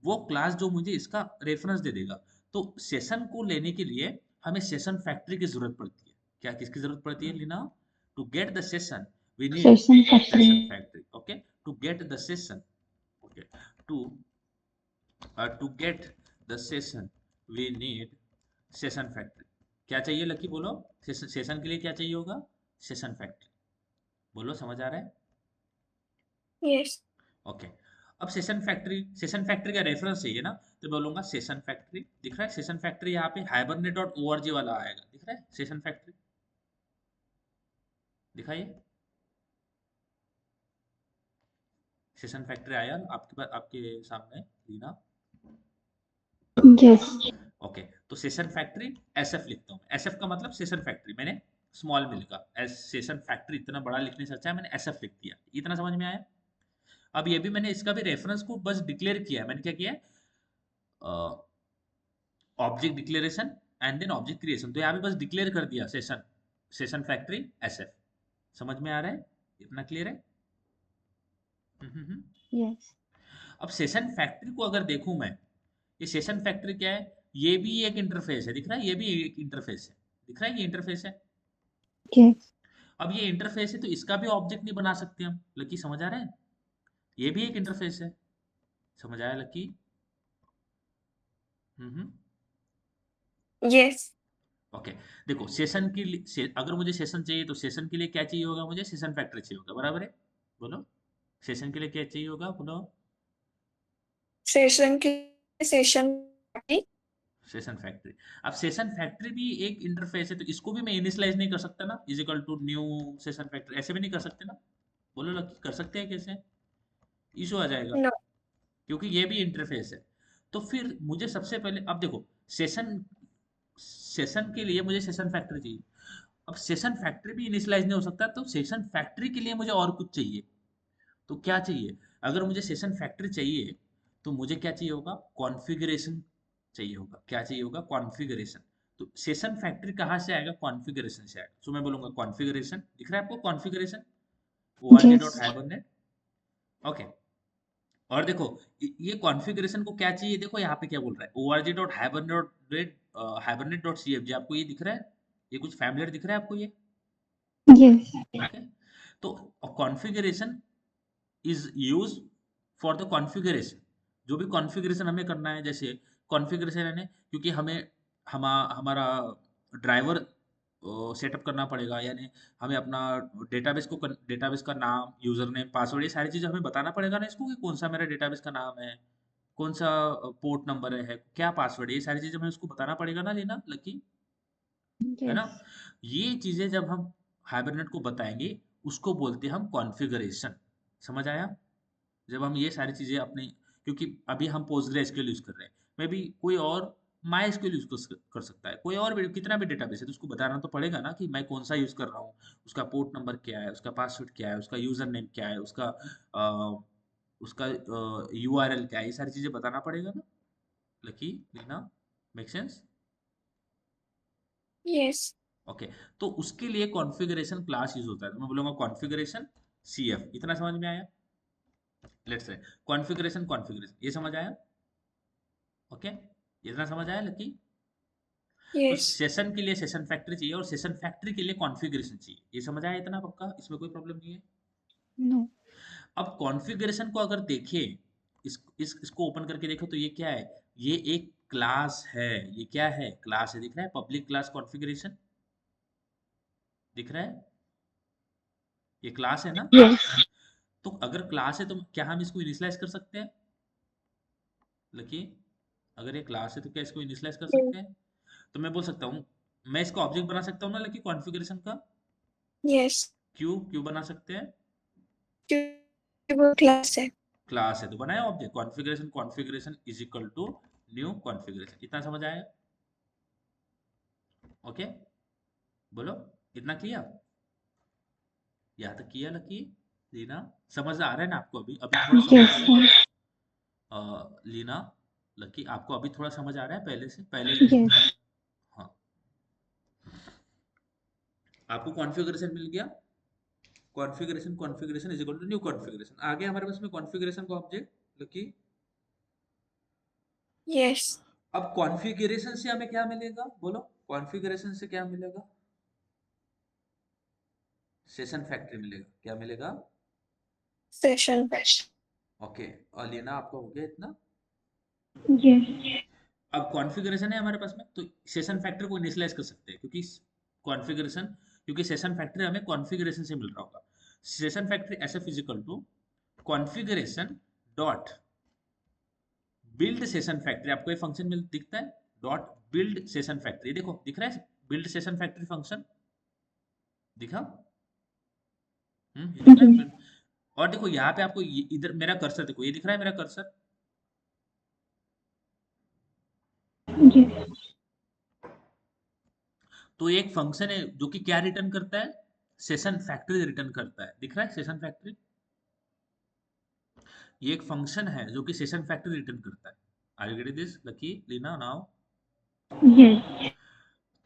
Speaker 1: वो क्लास जो मुझे इसका रेफरेंस दे देगा। तो सेशन को लेने के लिए हमें सेशन फैक्ट्री की जरूरत पड़ती है। क्या किसकी जरूरत पड़ती है Leena? To get the session we need
Speaker 2: session factory
Speaker 1: session factory. Okay, to get the session, okay, to to get the session we need session factory. क्या चाहिए लकी बोलो? सेशन के लिए क्या चाहिए होगा? सेशन फैक्ट्री, बोलो समझ आ रहा है?
Speaker 3: यस
Speaker 1: ओके, अब सेशन फैक्ट्री, सेशन फैक्ट्री का रेफरेंस चाहिए ना, तो बोलूंगा सेशन फैक्ट्री, दिख रहा है सेशन फैक्ट्री? यहाँ पे hibernate.org वाला आएगा, दिख रहा है सेशन फैक्ट्री? दिखाइए, सेशन फैक्ट्री आया आपके पास, आपके सामने लीना?
Speaker 2: यस
Speaker 1: ओके, तो सेशन फैक्ट्री एसएफ लिखता हूँ, एसएफ का मतलब सेशन फैक्ट्री, मैंने स्मॉल में लिखा, एस सेशन फैक्ट्री इतना बड़ा लिखने से अच्छा है मैंने एसएफ लिख दिया, इतना समझ में आया? अब ये भी मैंने इसका भी रेफरेंस को बस डिक्लेयर किया है, मैंने क्या किया है? Object declaration and then object creation, तो यहाँ पे बस डिक्लेयर कर दिया सेशन, सेशन फैक्ट्री एसएफ, समझ में आ रहा है? इतना क्लियर है? हम्म।
Speaker 2: यस
Speaker 1: अब सेशन फैक्ट्री को अगर देखूं मैं, ये सेशन फैक्ट्री क्या है? ये भी एक इंटरफेस है, दिख रहा है? ये भी एक इंटरफेस है, दिख रहा है? ये इंटरफेस है।
Speaker 2: यस
Speaker 1: अब ये इंटरफेस है तो इसका भी ऑब्जेक्ट नहीं बना सकते हम, लकी समझ आ रहा है? ये भी एक इंटरफेस है, समझ आया लकी? हम्म।
Speaker 3: Yes.
Speaker 1: ओके, देखो सेशन के लिए अगर मुझे सेशन चाहिए तो सेशन के लिए क्या चाहिए होगा, मुझे सेशन फैक्टर चाहिए होगा, बराबर है? बोलो, सेशन के लिए क्या चाहिए होगा, बोलो।
Speaker 3: सेशन की सेशन
Speaker 1: सेशन फैक्ट्री। अब सेशन फैक्ट्री भी एक इंटरफेस है, तो इसको भी मैं इनिशियलाइज नहीं कर सकता ना, is equal to new session factory, ऐसे भी नहीं कर सकते ना? बोलो लकी, कर सकते हैं कैसे? इशू आ जाएगा,
Speaker 3: नो.
Speaker 1: क्योंकि ये भी इंटरफेस है। तो फिर मुझे सबसे पहले, अब देखो, सेशन सेशन के लिए मुझे सेशन फैक्ट्री चाहिए। अब सेशन फैक्ट्री भी इनिशियलाइज नहीं हो सकता, तो सेशन फैक्ट्री के लिए मुझे और कुछ चाहिए। तो क्या चाहिए? अगर मुझे सेशन फैक्ट्री चाहिए तो मुझे क्या चाहिए होगा, कॉन्फ़िगरेशन चाहिए होगा। क्या चाहिए होगा? कॉन्फ़िगरेशन। तो सेशन फैक्ट्री कहाँ से आएगा? कॉन्फ़िगरेशन से आएगा। सो मैं बोलूंगा कॉन्फ़िगरेशन, दिख रहा है आपको कॉन्फ़िगरेशन,
Speaker 2: Yes.
Speaker 1: org.hibernate। ओके, और देखो ये कॉन्फ़िगरेशन को क्या चाहिए, देखो यहाँ पे क्या बोल रहा है, org.hibernate.cfg, आपको ये दिख रहा है? ये कुछ फैमिलियर दिख रहा है आपको ये?
Speaker 2: Yes.
Speaker 1: ओके, तो configuration is use for the configuration. जो भी कॉन्फ़िगरेशन हमें करना है, जैसे कॉन्फ़िगरेशन है ना, क्योंकि हमें हमारा ड्राइवर सेटअप करना पड़ेगा, यानी हमें अपना डेटाबेस का नाम, यूजर नेम, पासवर्ड, ये सारी चीज़ें हमें बताना पड़ेगा ना इसको, कि कौन सा मेरा डेटाबेस का नाम है, कौन सा पोर्ट नंबर है, क्या पासवर्ड है, ये सारी चीज़ें हमें उसको बताना पड़ेगा ना, लेना लकी, है ना?
Speaker 2: Yes.
Speaker 1: ये चीज़ें जब हम हाइबरनेट को बताएंगे, उसको बोलते हैं हम कॉन्फ़िगरेशन। समझ आया? जब हम ये सारी चीज़ें अपनी, क्योंकि अभी हम पोस्टग्रेसक्यूएल यूज़ कर रहे हैं, मे बी कोई और माइस्क्यूएल यूज़ कर सकता है, कोई और भी कितना भी डेटाबेस है, तो उसको बताना तो पड़ेगा ना कि मैं कौन सा यूज़ कर रहा हूँ, उसका पोर्ट नंबर क्या है, उसका पासवर्ड क्या है, उसका यूज़र नेम क्या है, उसका यूआरएल क्या है, ये सारी चीज़ें बताना पड़ेगा ना Lucky, Leena, make sense?
Speaker 3: Yes.
Speaker 1: Okay, तो उसके लिए कॉन्फ़िगरेशन क्लास यूज़ होता है, तो मैं बोलूँगा कॉन्फ़िगरेशन सीएफ। इतना समझ में आया? लेट्स से कॉन्फ़िगरेशन ये समझ आया? ओके, इतना समझ आया लकी? तो
Speaker 3: Yes.
Speaker 1: सेशन के लिए सेशन फैक्ट्री चाहिए और सेशन फैक्ट्री के लिए कॉन्फ़िगरेशन चाहिए, ये समझ आया इतना पक्का? इसमें कोई प्रॉब्लम नहीं है?
Speaker 2: No.
Speaker 1: अब कॉन्फ़िगरेशन को अगर देखें, इसको ओपन करके देखो, तो ये क्या है? ये एक क्लास है। ये क्या है? क्लास है, दिख रहा है? पब्लिक क्लास कॉन्फ़िगरेशन, दिख रहा है? ये क्लास है ना?
Speaker 2: Yes.
Speaker 1: तो अगर क्लास है तो क्या हम इसको इनिशियलाइज़ कर सकते हैं लकी? अगर ये क्लास है तो क्या इसको इनिशियलाइज़ कर सकते हैं? तो मैं बोल सकता हूँ, मैं इसका ऑब्जेक्ट बना सकता हूँ ना लकी, कॉन्फ़िगरेशन का?
Speaker 3: Yes.
Speaker 1: क्यों बना सकते हैं?
Speaker 3: क्योंकि वो क्लास है.
Speaker 1: क्लास है तो बनाया object, configuration is equal to new configuration. इतना समझ आया? ओके, बोलो, इतना किया? यहाँ तक किया लकी, लीना? समझ आ रहा है ना आपको? अभी अभी थोड़ा समझ आ
Speaker 2: Yes.
Speaker 1: रहा है? लीना, लकी, आपको अभी थोड़ा समझ आ रहा है पहले से, पहले?
Speaker 2: Yes.
Speaker 1: हाँ, आपको कॉन्फ़िगरेशन मिल गया। Configuration is equal to new configuration. आ गया हमारे पास में कॉन्फ़िगरेशन का ऑब्जेक्ट लकी।
Speaker 3: Yes.
Speaker 1: अब कॉन्फ़िगरेशन से हमें क्या मिलेगा, बोलो? कॉन्फ़िगरेशन से क्या मिलेगा? सेशन फैक्ट्री मिलेगा। क्या मिलेगा?
Speaker 3: सेशन.
Speaker 1: ओके, और लेना आपको हो गया इतना?
Speaker 2: Yes.
Speaker 1: अब कॉन्फ़िगरेशन है हमारे पास में, तो सेशन फैक्टर को इनिशियलाइज़ कर सकते हैं, कॉन्फ़िगरेशन क्योंकि सेशन फैक्टर हमें कॉन्फ़िगरेशन से मिल रहा होगा। Session factor SF is equal to configuration dot build session factory. आपको ये फंक्शन मिल दिखता है, डॉट बिल्ड सेशन फैक्ट्री, देखो दिख रहा है? बिल्ड सेशन फैक्ट्री फंक्शन दिखा? ये दिख रहा है?
Speaker 2: Yes.
Speaker 1: और देखो यहाँ पे आपको इधर मेरा कर्सर देखो, ये दिख रहा है मेरा कर्सर?
Speaker 2: Yes.
Speaker 1: तो ये एक फंक्शन है जो कि क्या रिटर्न करता है? सेशन फैक्ट्री रिटर्न करता है, दिख रहा है? सेशन फैक्ट्री, ये एक फंक्शन है जो कि सेशन फैक्ट्री रिटर्न करता है। Are you getting this Lucky, Leena, now?
Speaker 2: Yes.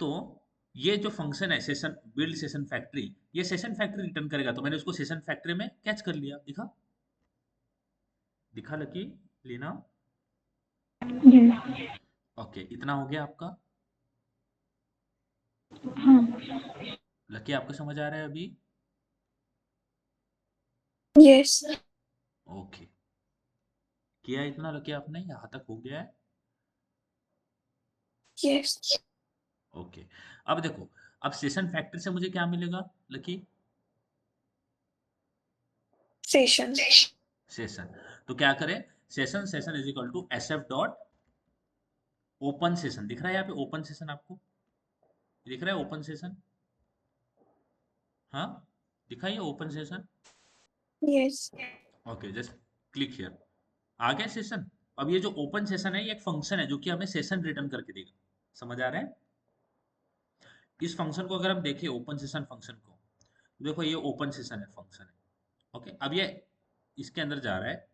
Speaker 1: तो ये जो फंक्शन है सेशन बिल्ड सेशन फैक्ट्री, ये सेशन फैक्ट्री रिटर्न करेगा, तो मैंने उसको सेशन फैक्ट्री में कैच कर लिया। दिखा? दिखा लकी, लीना?
Speaker 2: Yes.
Speaker 1: ओके, इतना हो गया आपका?
Speaker 2: हाँ.
Speaker 1: लकी, आपको समझ आ रहा है अभी?
Speaker 3: Yes.
Speaker 1: ओके, किया इतना लकी आपने? यहाँ तक हो गया है?
Speaker 3: Yes.
Speaker 1: ओके, अब देखो, अब सेशन फैक्टर से मुझे क्या मिलेगा लकी?
Speaker 3: सेशन।
Speaker 1: सेशन। तो क्या करें, session session is equal to S F dot open session. दिख रहा है यहाँ पे ओपन सेशन आपको? दिख रहा है ओपन सेशन? हाँ, दिखा ये open session?
Speaker 3: Yes.
Speaker 1: Okay, just click here. आ गया सेशन। अब ये जो ओपन सेशन है ये एक फंक्शन है जो कि हमें सेशन रिटर्न करके देगा। समझ आ रहा है? इस फंक्शन को अगर हम देखें, ओपन सेशन फंक्शन को, तो देखो ये ओपन सेशन है फंक्शन है। ओके, अब ये इसके अंदर जा रहा है,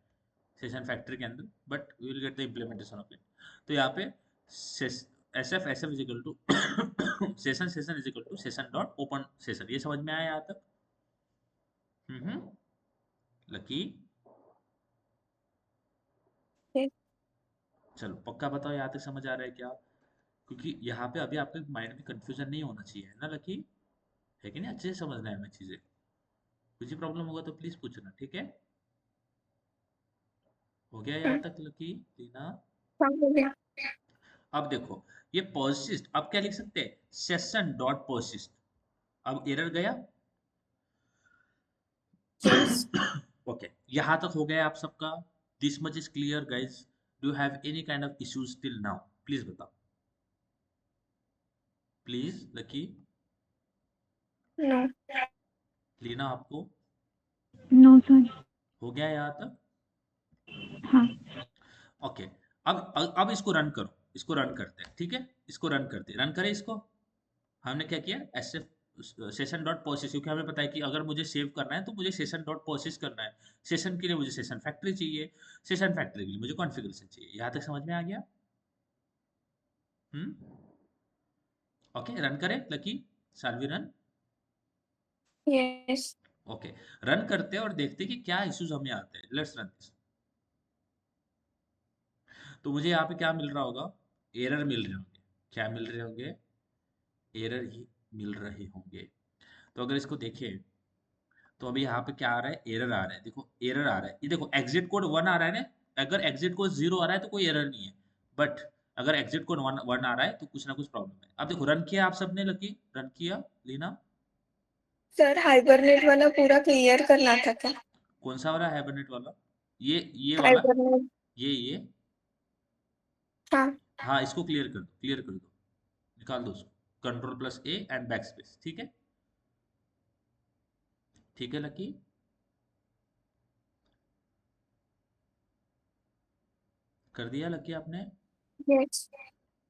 Speaker 1: सेशन फैक्ट्री के अंदर, but we will get the implementation of it. तो यहाँ पे S F is equal to session session is equal to session dot open session. ये समझ में आया यहाँ तक? लकी, चलो पक्का बताओ यहाँ तक समझ आ रहा है क्या? क्योंकि यहाँ पे अभी आपके माइंड में कंफ्यूजन नहीं होना चाहिए, है ना लकी? है कि नहीं? अच्छे से समझना है हमें चीजें। कुछ भी प्रॉब्लम होगा तो प्लीज पूछना, ठीक है? हो गया यहाँ तक लकी, लीना?
Speaker 3: हो गया।
Speaker 1: अब देखो, ये पर्सिस्ट, अब क्या लिख सकते हैं? Session dot persist. अब एरर गया?
Speaker 3: यस।
Speaker 1: ओके, यहाँ तक हो गया आप सबका? This much is clear guys? Do you have any kind of issues till now? Please बताओ, प्लीज लकी।
Speaker 3: नो।
Speaker 1: लीना आपको
Speaker 2: नो सर।
Speaker 1: हो गया यहाँ तक?
Speaker 2: हाँ।
Speaker 1: ओके, अब इसको रन करो, इसको रन करते हैं, ठीक है? इसको रन करते हैं, रन करें इसको। हमने क्या किया, S F session dot process, क्योंकि हमें पता है कि अगर मुझे सेव करना है तो मुझे सेशन डॉट प्रोसेस करना है। सेशन के लिए मुझे सेशन फैक्ट्री चाहिए, सेशन फैक्ट्री के लिए मुझे कॉन्फ़िगरेशन चाहिए। यहाँ तक समझ में आ गया? हम्म, ओके, रन करें Lucky, shall we run?
Speaker 3: Yes.
Speaker 1: Okay, run करते हैं और देखते हैं कि क्या इश्यूज हमें आते हैं। Let's run this. तो मुझे यहाँ पे क्या मिल रहा होगा? एरर मिल रहे होंगे। क्या मिल रहे होंगे? एरर ही मिल रहे होंगे। तो अगर इसको देखें, तो अभी यहाँ पे क्या आ रहा है? एरर आ रहा है। देखो एरर आ रहा है, ये देखो एग्जिट कोड 1 आ रहा है ना। अगर एग्जिट कोड 0 आ रहा है तो कोई एरर नहीं है, बट अगर एग्जिट कोड 1 आ रहा है तो कुछ ना कुछ प्रॉब्लम है। अब देखो रन किया आप सबने, लकी रन किया, लीना?
Speaker 3: सर हाइबरनेट वाला पूरा क्लियर करना था क्या?
Speaker 1: कौन सा वाला हाइबरनेट वाला? ये वाला?
Speaker 3: हाइबरनेट।
Speaker 1: ये
Speaker 3: हाँ।
Speaker 1: हाँ, इसको क्लियर कर दो, क्लियर कर दो, निकाल दो उसको। Control plus A and back space, ठीक है? ठीक है लकी? कर दिया लकी आपने?
Speaker 3: यस।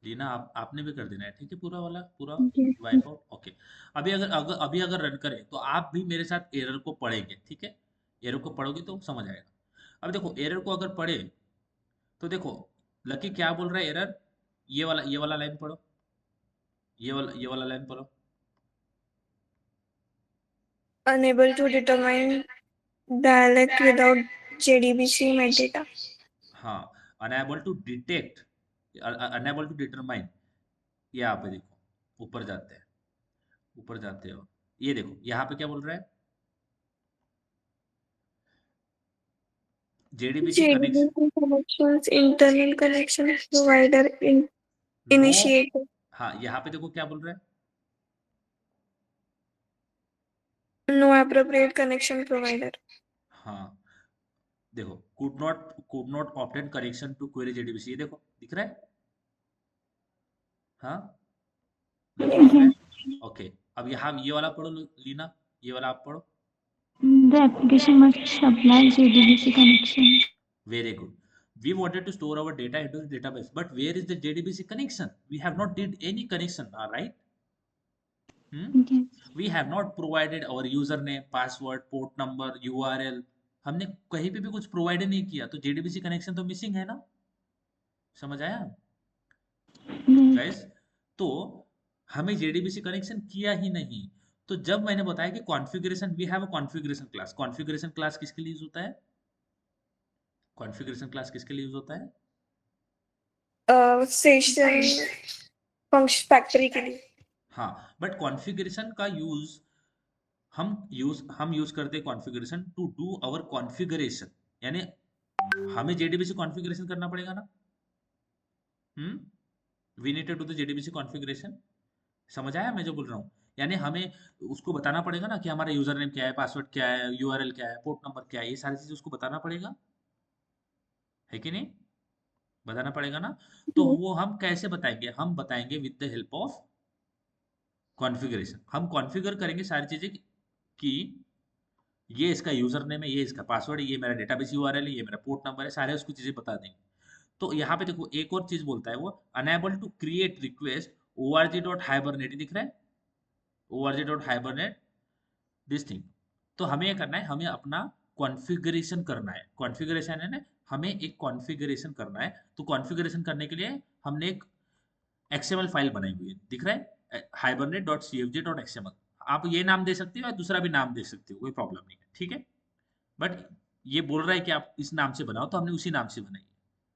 Speaker 1: लीना आपने भी कर देना है, ठीक है? पूरा वाला पूरा
Speaker 2: यस।
Speaker 1: Wipe out. ओके, अभी अगर रन करें तो आप भी मेरे साथ एरर को पढ़ेंगे, ठीक है? एरर को पढ़ोगे तो समझ आएगा। अब देखो एरर को अगर पढ़े तो देखो, लकी क्या बोल रहा है एरर? ये वाला लाइन पढ़ो, ये वाला लाइन पढ़ो।
Speaker 3: Unable to determine dialect without JDBC metadata.
Speaker 1: हाँ, unable to detect, unable to determine. ये यहाँ पे देखो, ऊपर जाते हैं, ऊपर जाते हो, ये देखो यहाँ पे क्या बोल रहा है? JDBC connection.
Speaker 3: JDBC connections, internal connection provider
Speaker 1: no,
Speaker 3: initiated.
Speaker 1: हाँ यहाँ पे देखो क्या बोल रहा है?
Speaker 3: No appropriate connection provider.
Speaker 1: हाँ, देखो could not obtain connection to query JDBC, ये देखो दिख रहा है? हाँ लकी, दिख रहा है? ओके, अब यहाँ ये वाला पढ़ो लीना, ये वाला आप पढ़ो।
Speaker 2: The application must supply JDBC connection.
Speaker 1: Very good. We wanted to store our data into the database, but where is the JDBC connection? We have not did any connection, all right?
Speaker 2: Yes.
Speaker 1: We have not provided our username, password, port number, URL। हमने कहीं पे भी कुछ provide नहीं किया, तो JDBC connection तो missing है ना? समझ आया
Speaker 2: Yes.
Speaker 1: गाइस? तो हमें JDBC कनेक्शन किया ही नहीं। तो जब मैंने बताया कि configuration, we have a configuration class. Configuration class किसके लिए यूज होता है? कॉन्फ़िगरेशन क्लास किसके लिए यूज होता है?
Speaker 3: Session function factory के लिए।
Speaker 1: हाँ, बट कॉन्फ़िगरेशन का यूज हम यूज करते हैं configuration to do our configuration. यानी हमें JDBC कॉन्फ़िगरेशन करना पड़ेगा ना? We need to do the JDBC configuration. समझ आया मैं जो बोल रहा हूँ? यानी हमें उसको बताना पड़ेगा ना कि हमारा यूजर नेम क्या है, पासवर्ड क्या है, यूआरएल क्या है, पोर्ट नंबर क्या है, ये सारी चीजें उसको बताना पड़ेगा, है कि नहीं? बताना पड़ेगा ना। तो
Speaker 3: हम्म,
Speaker 1: वो हम कैसे बताएंगे? हम बताएंगे with the help of configuration. हम कॉन्फ़िगर करेंगे सारी चीजें कि ये इसका यूजर नेम है, ये इसका पासवर्ड है, ये मेरा डेटाबेस यूआरएल है, ये मेरा पोर्ट नंबर है, सारे उसको चीजें बता देंगे। तो यहाँ पे देखो एक और चीज बोलता है वो, unable to create request org.hibernate, दिख रहा है org.hibernate दिस थिंग। तो हमें ये करना है, हमें अपना कॉन्फ़िगरेशन करना है। कॉन्फ़िगरेशन है ना, हमें एक कॉन्फ़िगरेशन करना है। तो कॉन्फ़िगरेशन करने के लिए हमने एक एक्सएमएल फाइल बनाई हुई है, दिख रहा है hibernate.cfg.xml। आप ये नाम दे सकते हो या दूसरा भी नाम दे सकते हो, कोई प्रॉब्लम नहीं है, ठीक है। बट ये बोल रहा है कि आप इस नाम से बनाओ, तो हमने उसी नाम से बनाई है,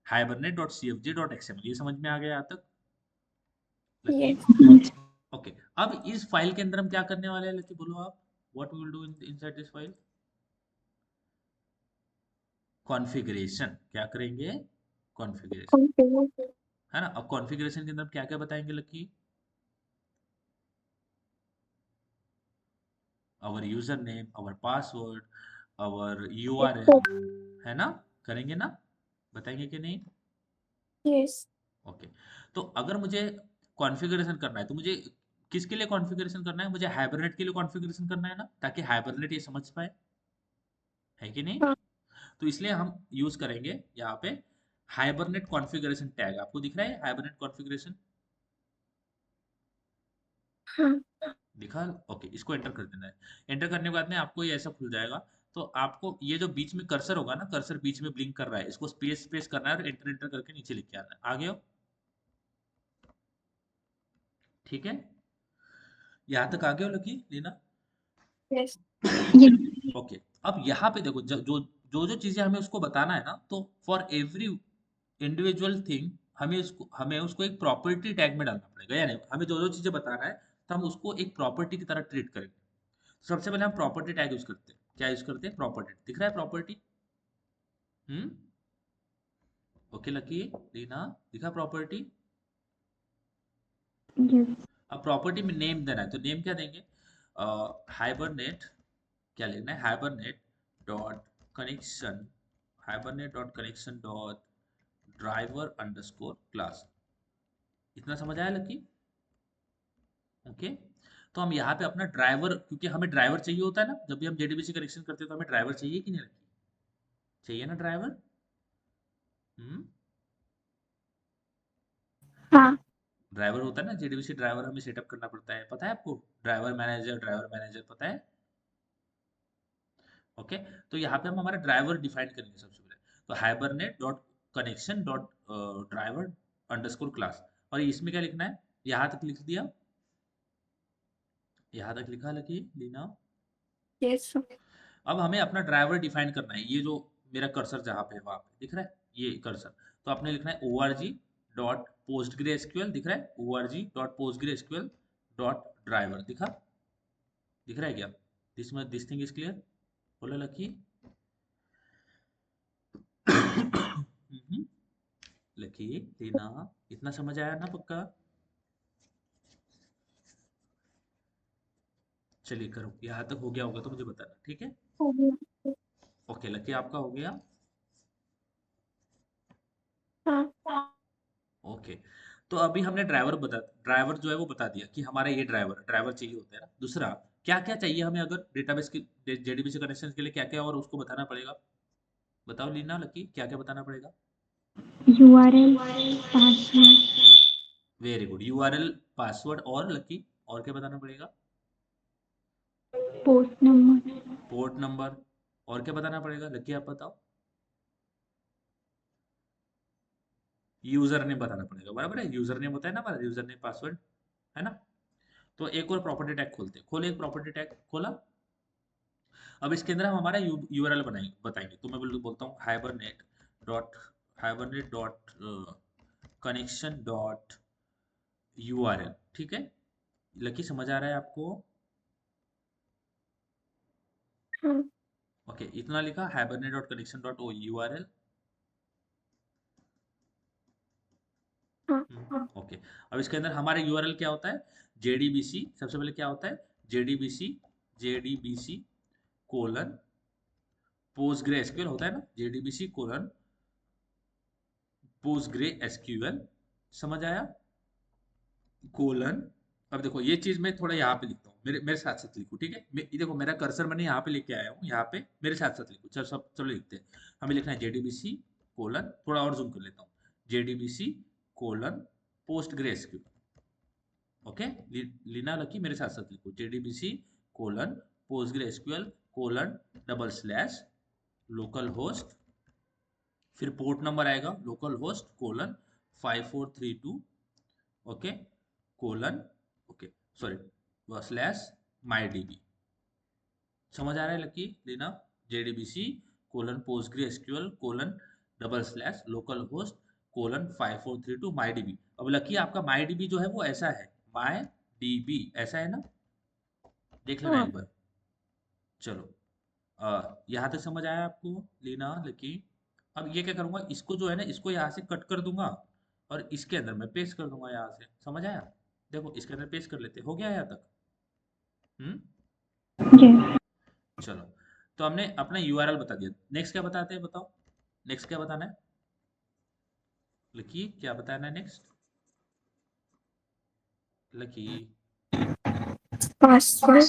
Speaker 1: hibernate.cfg.xml। ये समझ में आ गया यहाँ तक लकी?
Speaker 3: yes,
Speaker 1: okay. अब इस फाइल के अंदर हम क्या करने वाले हैं लकी, बोलो आप, what we will do in inside this file? Configuration. क्या करेंगे? कॉन्फ़िगरेशन,
Speaker 3: configure,
Speaker 1: है ना। अब कॉन्फ़िगरेशन के अंदर क्या क्या बताएंगे Lucky? Our user name, our password, our URL, है ना। करेंगे ना, बताएंगे कि नहीं?
Speaker 3: yes,
Speaker 1: okay. तो अगर मुझे कॉन्फ़िगरेशन करना है तो मुझे किसके लिए कॉन्फ़िगरेशन करना है? मुझे हाइबरनेट के लिए कॉन्फ़िगरेशन करना है ना, ताकि हाइबरनेट ये समझ पाए, है कि नहीं?
Speaker 3: हाँ,
Speaker 1: तो इसलिए हम यूज करेंगे यहाँ पे हाइबरनेट कॉन्फ़िगरेशन टैग। आपको दिख रहा है हाइबरनेट कॉन्फ़िगरेशन?
Speaker 3: हाँ,
Speaker 1: दिखा? ओके, इसको एंटर कर देना है। एंटर करने के बाद में आपको ये ऐसा खुल जाएगा। तो आपको ये जो बीच में कर्सर होगा ना, कर्सर बीच में ब्लिंक कर रहा है, इसको स्पेस स्पेस करना है और एंटर एंटर करके नीचे लिख के आना है। आ गया हो? ठीक है, यहाँ तक आ गया हो लकी लीना?
Speaker 3: yes,
Speaker 2: ये
Speaker 1: ओके। अब यहाँ पे देखो, जो चीजें हमें उसको बताना है ना, तो फॉर एवरी इंडिविजुअल थिंग हमें उसको एक प्रॉपर्टी टैग में डालना पड़ेगा। यानी हमें जो जो चीजें बताना है, तो हम उसको एक प्रॉपर्टी की तरह ट्रीट करेंगे। तो सबसे पहले हम प्रॉपर्टी टैग यूज करते हैं। क्या यूज करते हैं? प्रॉपर्टी। दिख रहा है प्रॉपर्टी? हम्म। ओके लकी, लीना, दिखा प्रॉपर्टी?
Speaker 2: ये
Speaker 1: अब प्रॉपर्टी में नेम देना है, तो नेम क्या देंगे? हाइबरनेट, क्या लिखना है? Hibernate dot connection, hibernate dot connection dot driver underscore class. इतना समझ आया लकी? ओके। तो हम यहाँ पे अपना ड्राइवर, क्योंकि हमें ड्राइवर चाहिए होता है ना, जब भी हम जेडीबीसी कनेक्शन करते हैं तो हमें ड्राइवर चाहिए कि नहीं लकी? चाहिए ना ड्राइवर? हम्म।
Speaker 3: हाँ,
Speaker 1: ड्राइवर होता है ना, जेडीबीसी ड्राइवर हमें सेटअप करना पड़ता है, पता है आपको? ड्राइवर मैनेजर पता है? ओके। तो यहाँ पे हम हमारा ड्राइवर डिफाइन करेंगे सबसे पहले। तो hibernate dot connection dot driver underscore class. और इसमें क्या लिखना है? यहाँ तक लिख दिया? यहाँ तक लिखा लकी लीना?
Speaker 3: yes,
Speaker 1: अब हमें अपना ड्राइवर डिफाइन करना है। ये जो मेरा कर्सर जहाँ पे है वहाँ पे दिख रहा है ये कर्सर, तो आपने लिखना है org.postgresql, दिख रहा है org.postgresql डॉट ड्राइवर। दिख रहा है क्या? This thing is clear? बोलो लकी। लकी, टीना, इतना समझ आया ना पक्का? चलिए करो, यहाँ तक हो गया होगा तो मुझे बताना, ठीक है।
Speaker 3: हो गया।
Speaker 1: ओके लकी, आपका हो गया?
Speaker 3: हाँ,
Speaker 1: ओके। तो अभी हमने ड्राइवर जो है वो बता दिया कि हमारा ये ड्राइवर ड्राइवर चाहिए होता है ना। दूसरा क्या क्या चाहिए हमें, अगर डेटाबेस के जेडीबीसी कनेक्शन के लिए क्या क्या और उसको बताना पड़ेगा? बताओ लीना लकी, क्या क्या बताना पड़ेगा?
Speaker 2: URL password
Speaker 1: very good, URL, password, और लकी और क्या बताना पड़ेगा?
Speaker 2: Port number
Speaker 1: port number. और क्या बताना पड़ेगा लकी, आप बताओ? यूजर नेम बताना पड़ेगा, बराबर है। यूजर नेम होता है ना हमारा, यूजर नेम पासवर्ड, है ना। तो एक और प्रॉपर्टी टैग खोलते हैं। खोले, एक प्रॉपर्टी टैग खोला। अब इसके अंदर हम हमारा यूआरएल बनाएंगे, बताएंगे। तो मैं बोलता हूँ hibernate dot connection dot URL, ठीक है। लकी, समझ आ रहा है आपको?
Speaker 3: हाँ,
Speaker 1: ओके, इतना लिखा, hibernate dot connection dot URL.
Speaker 3: हाँ,
Speaker 1: ओके। अब इसके अंदर हमारा यूआरएल क्या होता है? JDBC सबसे पहले क्या होता है, JDBC कोलन पोस्टग्रे एसक्यूएल होता है ना, JDBC कोलन पोस्टग्रे एसक्यूएल, समझ आया, कोलन। अब देखो ये चीज मैं थोड़ा यहाँ पे लिखता हूँ, मेरे मेरे साथ साथ लिखो, ठीक है, ये देखो मेरा कर्सर मैंने यहाँ पे लेके आया हूँ, यहाँ पे मेरे साथ साथ लिखो, चलो सब चलो लिखते हैं। हमें लिखना है JDBC कोलन, थोड़ा और जूम कर लेता हूँ, JDBC colon Postgre SQL. Okay, Leena Lucky मेरे साथ साथ लिखो, JDBC colon Postgre SQL colon double slash local host, फिर पोर्ट नंबर आएगा local host colon 5432, okay, colon, okay sorry slash my DB. समझ आ रहा है lucky Leena, JDBC colon Postgre SQL colon double slash local host colon 5432 my DB. अब लकी आपका my dB जो है वो ऐसा है, माई डीबी ऐसा है ना, देख लेना
Speaker 2: हाँ
Speaker 1: एक बार। चलो यहाँ तक समझ आया आपको लीना लकी। अब ये क्या करूंगा, इसको जो है ना, इसको यहाँ से कट कर दूंगा और इसके अंदर मैं पेस्ट कर दूंगा यहाँ से, समझ आया, देखो इसके अंदर पेस्ट कर लेते, हो गया यहाँ तक।
Speaker 2: जी
Speaker 1: चलो, तो हमने अपना यूआरएल बता दिया, नेक्स्ट क्या बताते हैं बताओ, नेक्स्ट क्या बताना है, लकी क्या बताना है नेक्स्ट, लकी
Speaker 3: पासवर्ड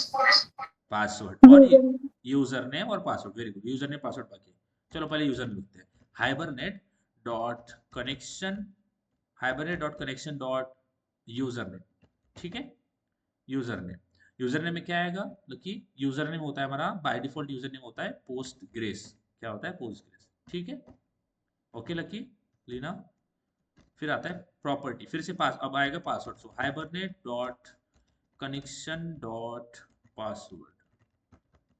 Speaker 1: पासवर्ड और
Speaker 3: यूजर
Speaker 1: यूजर नेम और password, very good, user name password बाकी है। चलो पहले यूजर नेम लिखते हैं, hibernate dot connection, hibernate dot connection dot user name, ठीक है, यूजर नेम, यूजर नेम में क्या आएगा लकी, यूजर नेम होता है हमारा बाय डिफॉल्ट, यूजर नेम होता है पोस्ट ग्रेस, क्या होता है पोस्ट ग्रेस, ठीक है, ओके लकी लीना। फिर आता है प्रॉपर्टी, फिर से पास, अब आएगा password, so Hibernate dot connection dot password,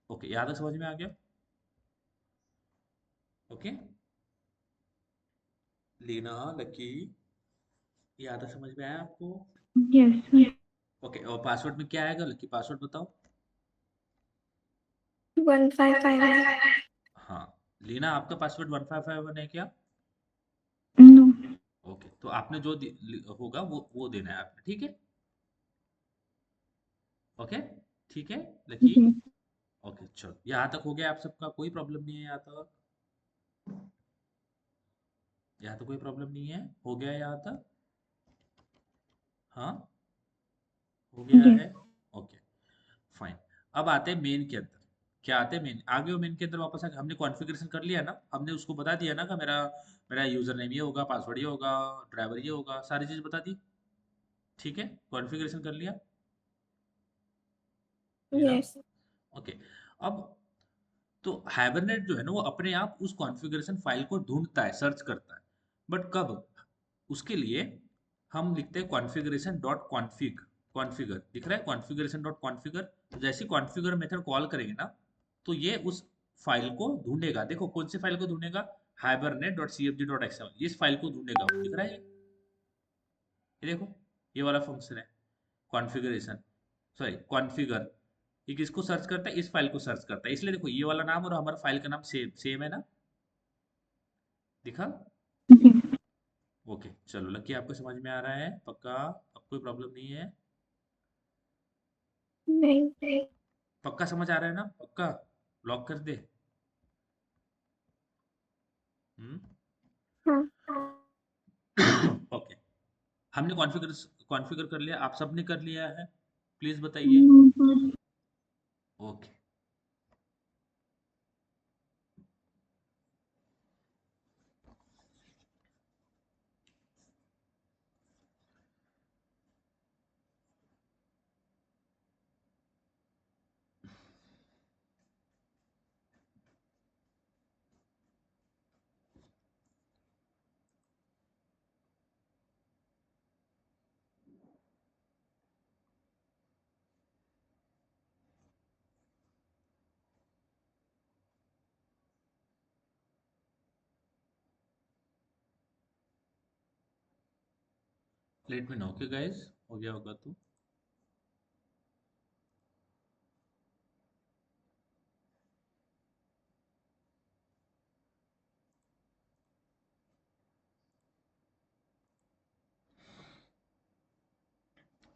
Speaker 1: okay यहाँ तक समझ में आ गया, ओके लीना लकी यहाँ तक समझ में आया आपको,
Speaker 2: यस
Speaker 1: ओके, और पासवर्ड में क्या आएगा लकी, पासवर्ड बताओ।
Speaker 3: 1551
Speaker 1: हाँ लीना आपका पासवर्ड 1551 है क्या,
Speaker 2: नो
Speaker 1: ओके, तो आपने जो होगा वो देना है आपने, ठीक है, ओके, ठीक है लकी,
Speaker 2: जी
Speaker 1: ओके चलो यहाँ तक हो गया आप सबका, कोई प्रॉब्लम नहीं है यहाँ तक, यहाँ तो कोई प्रॉब्लम नहीं है, हो गया यहाँ तक, हाँ हो गया
Speaker 2: जी
Speaker 1: है, ओके फाइन। अब आते हैं मेन के अंदर, क्या आते हैं मेन, आगे वो मेन के अंदर वापस आके हमने कॉन्फ़िगरेशन कर लिया ना, हमने उसको बता दिया ना कि मेरा मेरा यूजर नेम ये होगा, पासवर्ड ये होगा, ड्राइवर ये होगा, सारी चीज बता दी, ठीक है, कॉन्फ़िगरेशन कर लिया लीना,
Speaker 3: यस
Speaker 1: ओके। अब तो हाइबरनेट जो है ना वो अपने आप उस कॉन्फ़िगरेशन फाइल को ढूंढता है, सर्च करता है, बट कब, उसके लिए हम लिखते हैं कॉन्फ़िगरेशन डॉट कॉन्फ़िग, कॉन्फ़िगर दिख रहा है, कॉन्फ़िगरेशन डॉट कॉन्फ़िगर, तो जैसे कॉन्फ़िगर मेथड कॉल करेंगे ना, तो ये उस फाइल को ढूंढेगा, देखो कौन सी फाइल को ढूंढेगा, hibernate.cfg.xml, इस फाइल को ढूंढेगा, दिख रहा है ये देखो, ये वाला फंक्शन है कॉन्फ़िगरेशन, सॉरी कॉन्फ़िगर, ये किसको सर्च करता है, इस फाइल को सर्च करता है, इसलिए देखो ये वाला नाम और हमारा फाइल का नाम सेम सेम है ना, दिखा,
Speaker 2: जी
Speaker 1: ओके चलो लकी आपको समझ में आ रहा है पक्का, अब कोई प्रॉब्लम नहीं है,
Speaker 3: नहीं
Speaker 1: पक्का समझ आ रहा है ना, पक्का लॉक कर दे, हम्म
Speaker 3: हाँ
Speaker 1: ओके, हमने कॉन्फ़िगर कॉन्फ़िगर कर लिया, आप सबने कर लिया है, प्लीज बताइए,
Speaker 2: hmm,
Speaker 1: okay. Let me know, okay guys, हो गया होगा तो,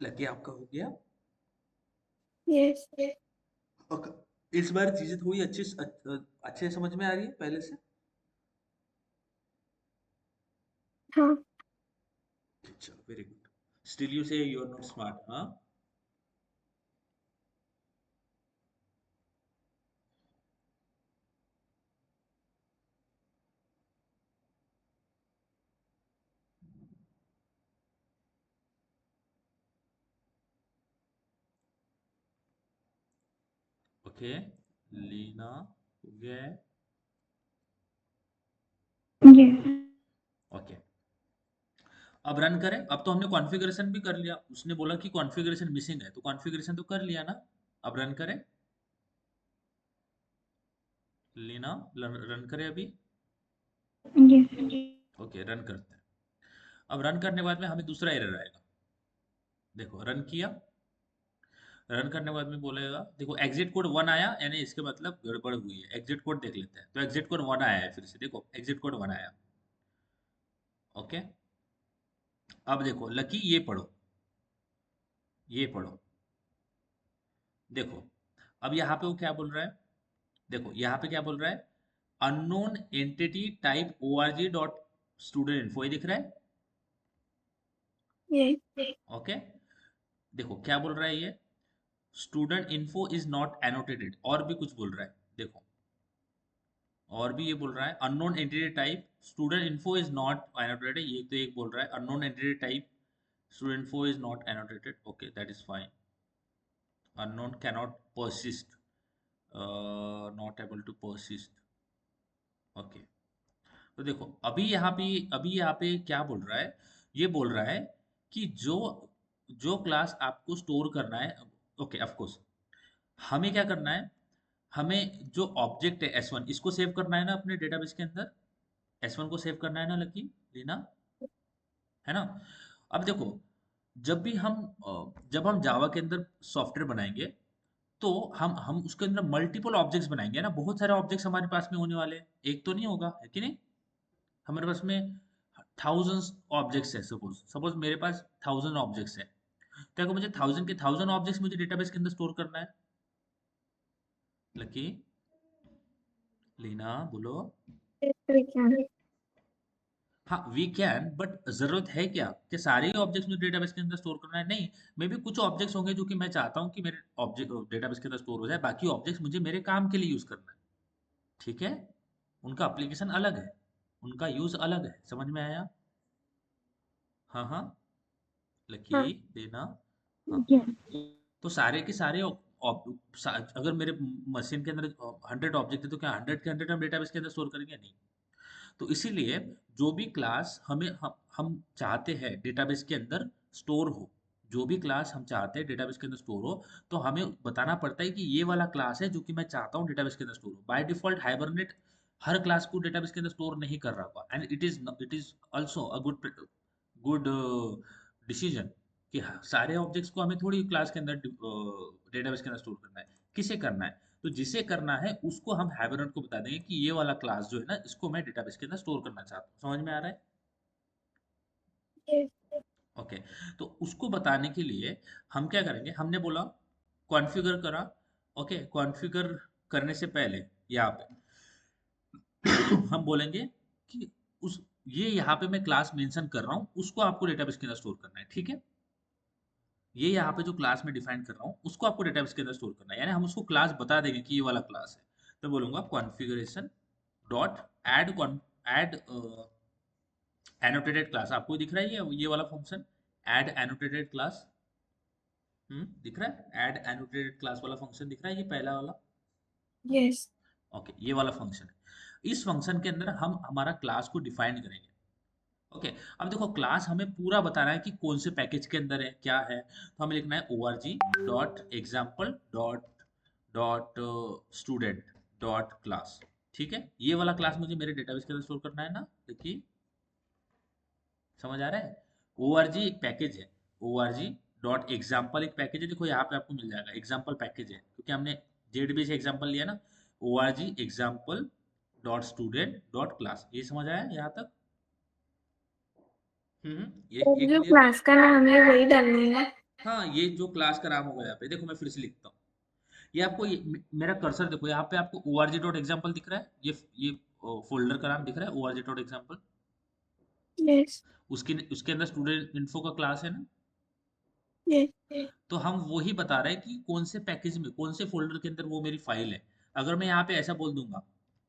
Speaker 1: लकी आपका हो गया?
Speaker 3: यस।
Speaker 1: ओके, इस बार चीजें थोड़ी अच्छे समझ में आ रही है पहले से?
Speaker 3: हाँ।
Speaker 1: चलो, वेरी गुड। स्टिल यू से यू आर नॉट स्मार्ट, हाँ? ओके, लीना हो गया है।
Speaker 2: यस।
Speaker 1: ओके, अब रन करें। अब तो हमने कॉन्फ़िगरेशन भी कर लिया, उसने बोला कि कॉन्फ़िगरेशन मिसिंग है, तो कॉन्फ़िगरेशन तो कर लिया ना। अब रन करें, लीना रन करें अभी।
Speaker 2: यस।
Speaker 1: ओके, रन करते हैं। अब रन करने के बाद में हमें दूसरा एरर आएगा। देखो, रन किया, रन करने के बाद में बोलेगा, देखो एग्जिट कोड 1 आया, यानी इसके मतलब गड़बड़ हुई है। एग्जिट कोड देख लेते हैं, तो एग्जिट कोड 1 आया है। फिर से देखो, एग्जिट कोड 1 आया। ओके, अब देखो लकी, ये पढ़ो, ये पढ़ो। देखो, अब यहाँ पे वो क्या बोल रहा है? देखो यहाँ पे क्या बोल रहा है? Unknown entity type org.student info, ये दिख रहा है?
Speaker 3: यस।
Speaker 1: ओके, देखो क्या बोल रहा है ये? Student info is not annotated, और भी कुछ बोल रहा है। देखो, और भी ये बोल रहा है unknown entity type student info is not annotated. ये तो एक बोल रहा है unknown entity type student info is not annotated. Okay, that is fine. Unknown cannot persist, not able to persist. Okay, तो देखो अभी यहाँ पे क्या बोल रहा है? ये बोल रहा है कि जो जो क्लास आपको स्टोर करना है, ओके ऑफ कोर्स, हमें क्या करना है? हमें जो ऑब्जेक्ट है S1, इसको सेव करना है ना अपने डेटाबेस के अंदर। S1 को सेव करना है ना लकी, लीना, है ना? अब देखो, जब हम जावा के अंदर सॉफ्टवेयर बनाएंगे, तो हम उसके अंदर मल्टीपल ऑब्जेक्ट्स बनाएंगे ना। बहुत सारे ऑब्जेक्ट्स हमारे पास में होने वाले हैं, एक तो नहीं होगा, है कि नहीं? हमारे पास में थाउजेंड्स ऑब्जेक्ट्स है। सपोज सपोज मेरे पास 1000 ऑब्जेक्ट्स है, तो अगर मुझे 1000 मुझे डेटाबेस के अंदर स्टोर करना है। लकी, लीना बोलो।
Speaker 3: We can.
Speaker 1: हाँ, वी कैन, बट जरूरत है क्या कि सारे ही ऑब्जेक्ट्स मुझे डेटाबेस के अंदर स्टोर करना है? नहीं, मे भी कुछ ऑब्जेक्ट्स होंगे जो कि मैं चाहता हूँ कि मेरे ऑब्जेक्ट डेटाबेस के अंदर स्टोर हो जाए। बाकी ऑब्जेक्ट्स मुझे मेरे काम के लिए यूज करना है। ठीक है, उनका एप्लीकेशन अलग है, उनका यूज अलग है। समझ में आया? हाँ हाँ, लकी,
Speaker 3: हाँ।
Speaker 1: लेना। हाँ,
Speaker 2: यस।
Speaker 1: तो सारे के सारे अगर मेरे मशीन के अंदर 100 ऑब्जेक्ट है, तो क्या 100 के 100 हम डेटाबेस के अंदर स्टोर करेंगे? नहीं। तो इसीलिए जो भी क्लास हम चाहते हैं डेटाबेस के अंदर स्टोर हो, जो भी क्लास हम चाहते हैं डेटाबेस के अंदर स्टोर हो, तो हमें बताना पड़ता है कि ये वाला क्लास है जो कि मैं चाहता हूँ डेटाबेस के अंदर स्टोर हो। By default hibernate her class को डेटाबेस के अंदर स्टोर नहीं कर रहा होगा, and it is also a good decision कि हाँ, सारे ऑब्जेक्ट्स को हमें थोड़ी क्लास के अंदर डेटाबेस के अंदर स्टोर करना है। किसे करना है? तो जिसे करना है उसको हम हाइबरनेट को बता देंगे कि ये वाला क्लास जो है ना, इसको मैं डेटाबेस के अंदर स्टोर करना चाहता हूँ। समझ में आ रहा है?
Speaker 3: यस।
Speaker 1: ओके, तो उसको बताने के लिए हम क्या करेंगे? हमने बोला कॉन्फ़िगर करा। ओके, कॉन्फ़िगर करने से पहले यहाँ पे हम बोलेंगे कि उस ये यहाँ पे मैं क्लास मेंशन कर रहा हूँ, उसको आपको डेटाबेस के अंदर स्टोर करना है। ठीक है, ये यहाँ पे जो क्लास में डिफाइन कर रहा हूँ, उसको आपको डेटाबेस के अंदर स्टोर करना है। यानी हम उसको क्लास बता देंगे कि ये वाला क्लास है। तो बोलूंगा configuration dot add annotated class. आपको दिख रहा है ये वाला फंक्शन, ऐड एनोटेटेड क्लास? दिख रहा है? ऐड एनोटेटेड क्लास वाला फंक्शन दिख रहा है, ये पहला वाला।
Speaker 3: यस।
Speaker 1: ओके, ये वाला फंक्शन है। इस फंक्शन के अंदर हम हमारा क्लास को डिफाइन करेंगे। ओके, अब देखो क्लास हमें पूरा बताना है कि कौन से पैकेज के अंदर है, क्या है। तो हमें लिखना है org.example dot student dot class. ठीक है, ये वाला क्लास मुझे मेरे डेटाबेस के अंदर स्टोर करना है ना। देखिए, समझ आ रहा है? org एक पैकेज है, org.example एक पैकेज है। देखो यहाँ पे आपको मिल जाएगा, एग्जाम्पल पैकेज है, क्योंकि हमने जेडबी से एग्जाम्पल लिया ना। org example dot student dot class, ये समझ आया यहाँ तक? ये
Speaker 3: तो जो
Speaker 1: क्लियर?
Speaker 3: क्लास का नाम है वही डालना है ना?
Speaker 1: हाँ, ये जो क्लास का नाम होगा यहाँ पे, देखो मैं फिर से लिखता हूँ। ये आपको मेरा कर्सर देखो, यहाँ पे आपको org.example दिख रहा है, ये फोल्डर का नाम दिख रहा है org.example।
Speaker 3: यस
Speaker 1: उसके उसके अंदर स्टूडेंट इन्फो का क्लास है ना।
Speaker 3: यस
Speaker 1: तो हम वही बता रहे हैं कि कौन से पैकेज में, कौन से फोल्डर के अंदर वो मेरी फाइल है। अगर मैं यहाँ पे ऐसा बोल दूंगा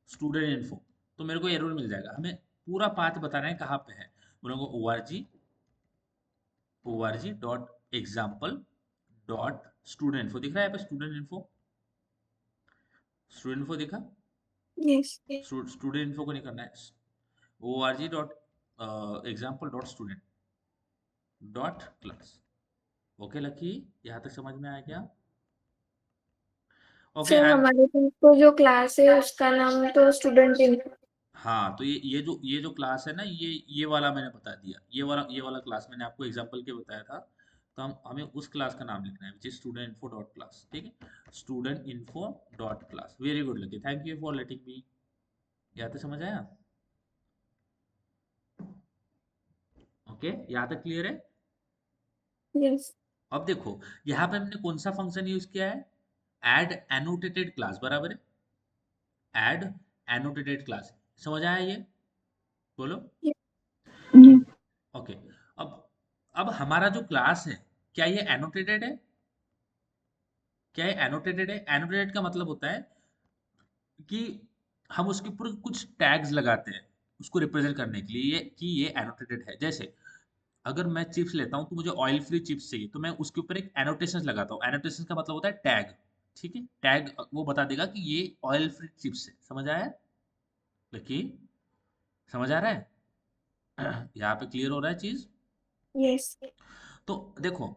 Speaker 1: स्टूडेंट इन्फो, तो मेरे को एरर मिल जाएगा। हमें पूरा पाथ बताना है कहाँ पे है। बोलोगे org.example.student info दिख रहा है यहाँ पे, स्टूडेंट इन्फो दिखा।
Speaker 3: यस
Speaker 1: स्टूडेंट इन्फो को नहीं करना है, org.example.student dot class. Okay lucky, यहाँ तक समझ में आया क्या? ओके
Speaker 3: सर
Speaker 1: एंड
Speaker 3: हमारे पास तो जो क्लास है उसका नाम तो स्टूडेंट इन
Speaker 1: हाँ, तो ये जो क्लास है ना, ये वाला मैंने बता दिया, ये वाला क्लास मैंने आपको एग्जांपल के बताया था। तो हमें उस क्लास का नाम लिखना है which is student info dot class. ठीक है, student info dot class. Very good Lucky, thank you for letting me. यहाँ तक समझ आया? ओके, यहाँ तक क्लियर है?
Speaker 3: यस
Speaker 1: अब देखो, यहाँ पे हमने कौन सा फंक्शन यूज किया है? एड एनोटेटेड क्लास, बराबर है, एड एनोटेटेड क्लास। समझ आया ये? बोलो।
Speaker 2: यस
Speaker 1: ओके, अब अब हमारा जो क्लास है, क्या ये एनोटेटेड है? क्या ये एनोटेटेड है? एनोटेटेड का मतलब होता है कि हम उसके ऊपर कुछ टैग्स लगाते हैं उसको रिप्रेजेंट करने के लिए, कि ये एनोटेटेड है। जैसे अगर मैं चिप्स लेता हूँ तो मुझे ऑयल फ्री चिप्स चाहिए, तो मैं उसके ऊपर एक एनोटेशन लगाता हूँ। एनोटेशन का मतलब होता है टैग। ठीक है, टैग वो बता देगा कि ये ऑयल फ्री चिप्स है। समझ आया लकी? समझ आ रहा है? यहाँ पे क्लियर हो रहा है चीज?
Speaker 3: यस
Speaker 1: तो देखो,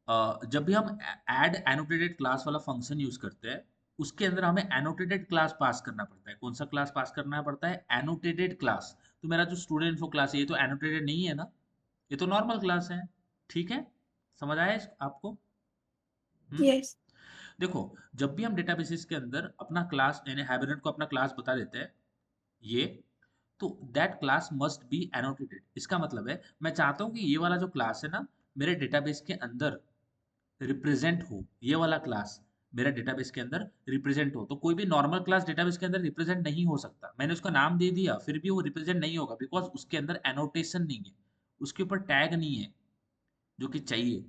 Speaker 1: जब भी हम ऐड एनोटेटेड क्लास वाला फंक्शन यूज करते हैं, उसके अंदर हमें एनोटेटेड क्लास पास करना पड़ता है। कौन सा क्लास पास करना पड़ता है? Annotated class. तो मेरा जो स्टूडेंट इन्फो क्लास है, ये तो एनोटेटेड नहीं है ना, ये तो नॉर्मल क्लास है। ठीक है, समझ आया आपको? हम्म।
Speaker 3: यस
Speaker 1: देखो, जब भी हम डेटाबेसेस के अंदर अपना क्लास यानी हाइबरनेट को अपना क्लास बता देते हैं, ये, तो that class must be annotated. इसका मतलब है मैं चाहता हूँ कि ये वाला जो क्लास है ना, मेरे डेटाबेस के अंदर रिप्रेजेंट हो। ये वाला क्लास मेरा डेटाबेस के अंदर रिप्रेजेंट हो। तो कोई भी नॉर्मल क्लास डेटाबेस के अंदर रिप्रेजेंट नहीं हो सकता। मैंने उसका नाम दे दिया फिर भी वो रिप्रेजेंट नहीं होगा, बिकॉज उसके अंदर एनोटेशन नहीं है, उसके ऊपर टैग नहीं है जो कि चाहिए।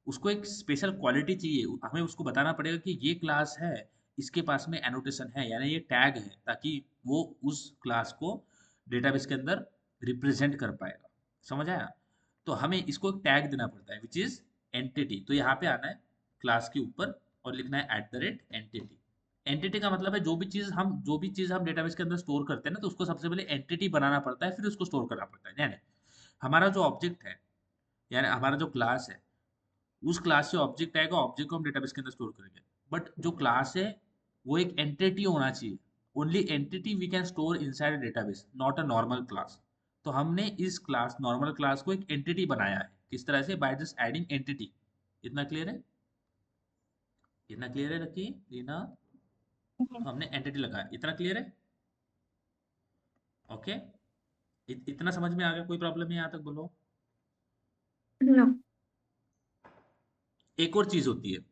Speaker 1: उसको एक स्पेशल क्वालिटी चाहिए, हमें उसको बताना पड़ेगा कि ये क्लास है, इसके पास में एनोटेशन है, यानी ये टैग है, ताकि वो उस क्लास को डेटाबेस के अंदर रिप्रेजेंट कर पाएगा। समझ आया? तो हमें इसको एक टैग देना पड़ता है विच इज एंटिटी। तो यहाँ पे आना है क्लास के ऊपर और लिखना है @एंटिटी। एंटिटी का मतलब है जो भी चीज हम डेटाबेस के अंदर स्टोर करते हैं ना, तो उसको सबसे पहले एंटिटी बनाना पड़ता है, फिर उसको स्टोर करना पड़ता है। यानी हमारा जो ऑब्जेक्ट है, यानी हमारा जो क्लास है, उस क्लास से ऑब्जेक्ट आएगा, ऑब्जेक्ट को हम डेटाबेस के अंदर स्टोर करेंगे। बट जो क्लास है वो एक एंटिटी होना चाहिए। Only entity we can store inside database, not a normal class. तो हमने इस क्लास नॉर्मल क्लास को एक एंटिटी बनाया है। किस तरह से? By just adding entity. इतना क्लियर है? इतना क्लियर है लकी रीना? तो हमने एंटिटी लगाया, इतना क्लियर है? ओके, इतना समझ में आ गया? कोई प्रॉब्लम है यहाँ तक? बोलो।
Speaker 3: नो
Speaker 1: एक और चीज होती है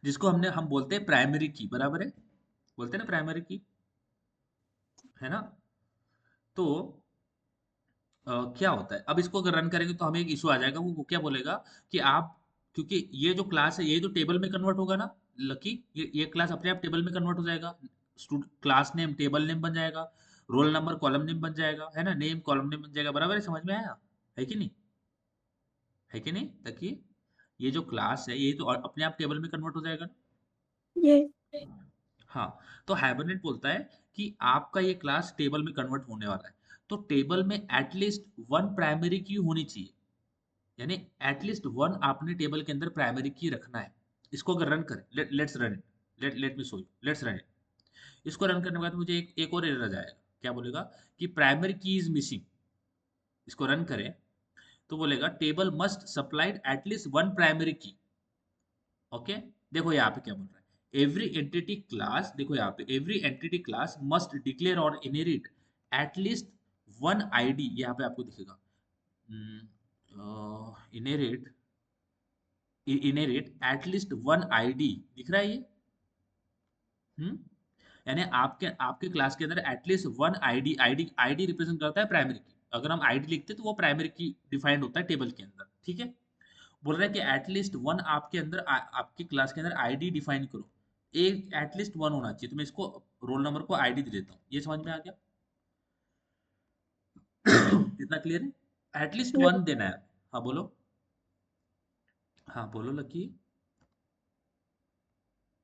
Speaker 1: जिसको हम बोलते हैं प्राइमरी की, बराबर है? बोलते हैं ना प्राइमरी की, है ना? तो क्या होता है, अब इसको अगर रन करेंगे तो हमें एक इशू आ जाएगा। वो क्या बोलेगा कि आप, क्योंकि ये जो क्लास है ये तो टेबल में कन्वर्ट होगा ना लकी, ये क्लास अपने आप टेबल में कन्वर्ट हो जाएगा। क्लास नेम टेबल नेम बन जाएगा, रोल नंबर कॉलम नेम बन जाएगा, है ना, नेम कॉलम नेम बन जाएगा। बराबर है? समझ में आया? है कि नहीं? है कि नहीं लकी? ये जो क्लास है ये तो अपने आप टेबल में कन्वर्ट हो जाएगा ना।
Speaker 3: ये
Speaker 1: हाँ, तो हाइबरनेट बोलता है कि आपका ये क्लास टेबल में कन्वर्ट होने वाला है, तो टेबल में एटलीस्ट वन प्राइमरी की होनी चाहिए। यानी एटलीस्ट वन आपने टेबल के अंदर प्राइमरी की रखना है। इसको अगर रन करें, let's run it, let me show you, let's run it. इसको रन करने के बाद मुझे एक और एरर आ जाएगा। क्या बोलेगा? कि प्राइमरी की इज मिसिंग। इसको रन करें तो बोलेगा table must supplied at least one primary की। ओके, देखो यहाँ पे क्या बोल रहा है, एवरी एंटिटी क्लास, देखो यहाँ पे every entity class must declare और इनहेरिट एटलीस्ट वन आईडी। यहाँ पे आपको दिखेगा inherit inherit at least one ID, दिख रहा है ये? यानी आपके आपके क्लास के अंदर at least one ID, ID represent करता है प्राइमरी की। अगर हम आईडी लिखते हैं तो वो प्राइमरी की डिफाइंड होता है टेबल के अंदर, ठीक है। बोल रहा है कि एटलीस्ट वन आपके अंदर आपके क्लास के अंदर आईडी डिफाइन करो, एक एटलीस्ट वन होना चाहिए। तो मैं इसको रोल नंबर को आईडी दे देता हूँ, ये समझ में आ गया? इतना क्लियर है? एटलीस्ट वन देना है। हाँ बोलो, हाँ बोलो लकी,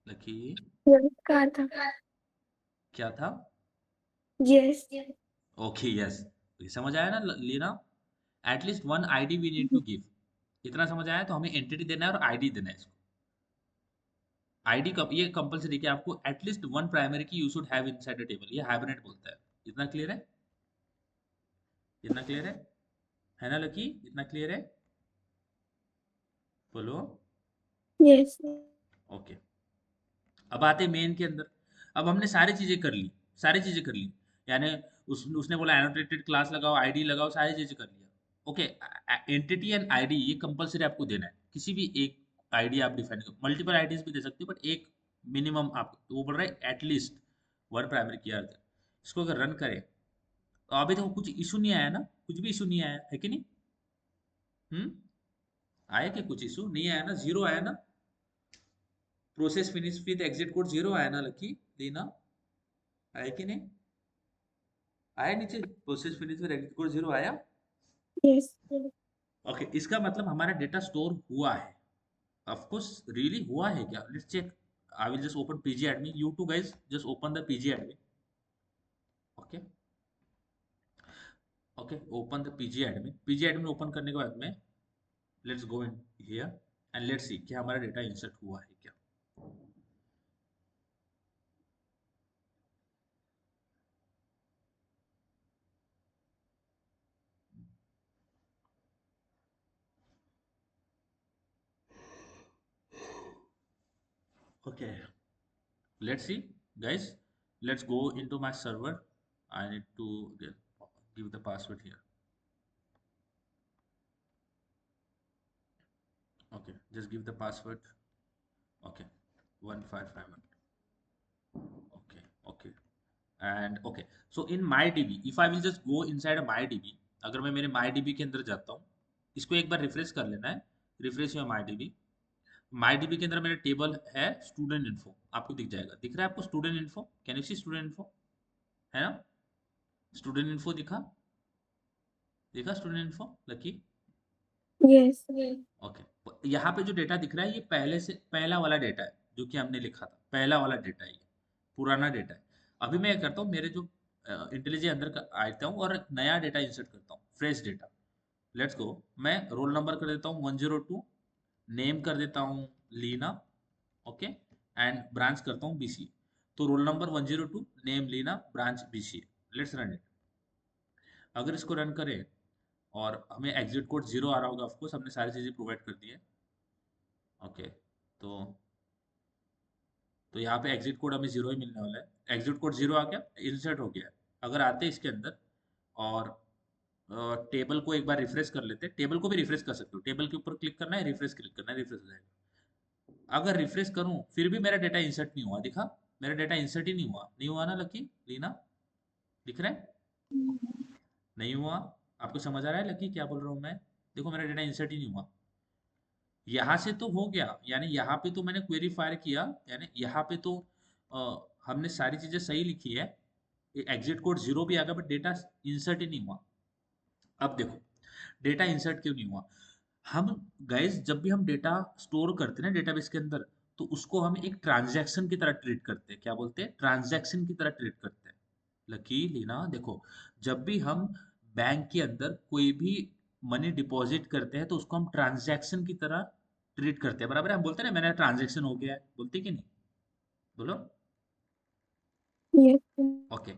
Speaker 1: लकी
Speaker 3: कहा था।
Speaker 1: क्या था?
Speaker 3: यस।
Speaker 1: ओके यस, ये समझ आया ना Leena? At least one ID we need to give, इतना समझ आया? तो हमें एंटिटी देना है और आईडी देना है इसको। आईडी कब ये कंपलसरी कि आपको एटलीस्ट वन प्राइमरी की you should have inside the table, ये हाइबरनेट बोलता है। इतना क्लियर है? इतना क्लियर है ना लकी? इतना क्लियर है? बोलो।
Speaker 3: यस।
Speaker 1: ओके, अब आते मेन के अंदर। अब हमने सारी चीजें कर ली, सारी चीजें कर ली, यानी उसने बोला एनोटेटेड क्लास लगाओ, आईडी लगाओ, सारी चीजें कर लिया। ओके, एंटिटी एंड आईडी ये कंपलसरी आपको देना है, किसी भी एक आईडी आप डिफाइन करो, मल्टीपल आईडीज भी दे सकते हो बट एक मिनिमम आप, तो वो बोल रहा है एटलीस्ट वन प्राइमरी की अर्थ। इसको अगर रन करें तो अभी तो कुछ इशू नहीं आया ना, कुछ भी इशू नहीं आया है कि नहीं? हम्म, आया कि कुछ इशू नहीं आया ना? जीरो आया ना? Process finish with exit code zero आया ना लकी लीना? आया कि नहीं? आया नीचे process finish with exit code zero आया?
Speaker 3: यस।
Speaker 1: ओके, इसका मतलब हमारा डेटा स्टोर हुआ है। ऑफ कोर्स रियली हुआ है क्या? Let's check. I will just open PG admin, you too guys just open the PG admin. Okay, okay, open the PG admin. PG admin open करने के बाद में let's go in here and let's see कि हमारा data insert हुआ है क्या। Okay, let's see guys, let's go into my server. I need to give the password here. Okay, just give the password. Okay, 1551. Okay, okay, and okay, so in MyDB if I will just go inside a MyDB, अगर मैं मेरे MyDB के अंदर जाता हूँ, इसको एक बार refresh कर लेना है, रिफ्रेश योर MyDB। MyDB के अंदर मेरा टेबल है स्टूडेंट इन्फो, आपको दिख जाएगा, दिख रहा है आपको student info? Can you see student info? है ना? स्टूडेंट इन्फो दिखा? देखा student info Lucky?
Speaker 3: Yes.
Speaker 1: Okay, यहाँ पे जो डेटा दिख रहा है ये पहले से पहला वाला डेटा है जो कि हमने लिखा था, पहला वाला डेटा है ये, पुराना डेटा है। अभी मैं क्या करता हूँ, मेरे जो इंटेलिजेंस अंदर आता हूँ और नया डेटा इंसर्ट करता हूँ, फ्रेश डेटा। लेट्स गो, मैं रोल नंबर कर देता हूँ 102, नेम कर देता हूँ लीना, ओके, एंड ब्रांच करता हूँ बीसीए। तो roll number 102, name Leena, branch BCA. Let's run it. अगर इसको रन करें और हमें एग्जिट कोड जीरो आ रहा होगा, ऑफकोर्स हमने सारी चीज़ें प्रोवाइड कर दी है। ओके, तो यहाँ पे एग्जिट कोड हमें जीरो ही मिलने वाला है। एग्जिट कोड जीरो आ गया, इंसर्ट हो गया। अगर आते इसके अंदर और टेबल को एक बार रिफ्रेश कर लेते, टेबल को भी रिफ्रेश कर सकते हो, टेबल के ऊपर क्लिक करना है, रिफ्रेश क्लिक करना है, रिफ्रेश हो जाएगा। अगर रिफ्रेश करूं फिर भी मेरा डेटा इंसर्ट नहीं हुआ, दिखा? मेरा डेटा इंसर्ट ही नहीं हुआ ना लकी लीना? दिख रहा है? नहीं हुआ? आपको समझ आ रहा है लकी क्या बोल रहा हूँ मैं? देखो मेरा डेटा इंसर्ट ही नहीं हुआ। यहाँ से तो हो गया, यानी यहाँ पे तो मैंने क्वेरी फायर किया, यानी यहाँ पे तो हमने सारी चीजें सही लिखी है, एग्जिट कोड जीरो भी आ गया बट डेटा इंसर्ट ही नहीं हुआ। अब देखो डेटा इंसर्ट क्यों नहीं हुआ? हम गाइस जब भी हम डेटा स्टोर करते हैं ना डेटाबेस के अंदर, तो उसको हम एक ट्रांजैक्शन की तरह ट्रीट करते हैं। क्या बोलते हैं? ट्रांजैक्शन की तरह ट्रीट करते हैं। लकी लीना देखो, जब भी हम बैंक के अंदर कोई भी मनी डिपॉजिट करते हैं तो उसको हम ट्रांजैक्शन की तरह ट्रीट करते हैं, बराबर है? हम बोलते हैं ना मेरा ट्रांजैक्शन हो गया है, बोलते कि नहीं? बोलो।
Speaker 3: यस।
Speaker 1: ओके,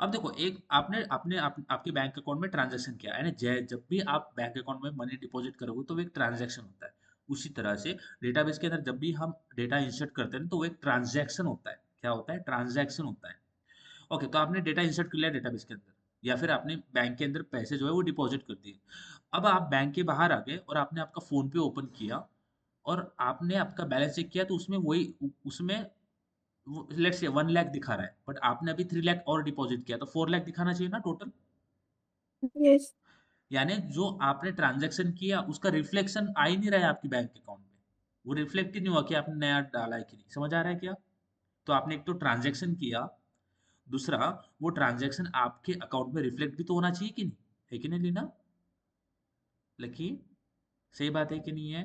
Speaker 1: अब देखो एक आपने आपके बैंक अकाउंट में ट्रांजैक्शन किया है ना, जब भी आप बैंक अकाउंट में मनी डिपॉजिट करोगे तो वो एक ट्रांजैक्शन होता है। उसी तरह से डेटाबेस के अंदर जब भी हम डेटा इंसर्ट करते हैं तो वो एक ट्रांजैक्शन होता है। क्या होता है? ट्रांजैक्शन होता है। ओके, तो आपने डेटा इंसर्ट कर लिया डेटाबेस के अंदर, या फिर आपने बैंक के अंदर पैसे जो है वो डिपॉजिट कर दिए। अब आप बैंक के बाहर आ गए और आपने आपका फोन पे ओपन किया, और आपने आपका बैलेंस चेक किया तो उसमें वही उसमें लेट्स से 1 लाख दिखा रहा है, बट आपने अभी 3 लाख और डिपॉजिट किया तो 4 लाख दिखाना चाहिए ना टोटल।
Speaker 3: यस।
Speaker 1: यानी जो आपने ट्रांजैक्शन किया उसका रिफ्लेक्शन आ ही नहीं रहा है आपकी बैंक अकाउंट में, वो रिफ्लेक्ट ही नहीं हुआ कि आपने नया डाला है कि नहीं। समझ आ रहा है क्या? तो आपने एक तो ट्रांजैक्शन किया, दूसरा वो ट्रांजैक्शन आपके अकाउंट में रिफ्लेक्ट भी तो होना चाहिए कि नहीं, है कि नहीं लीना? लकी, सही बात है कि नहीं है?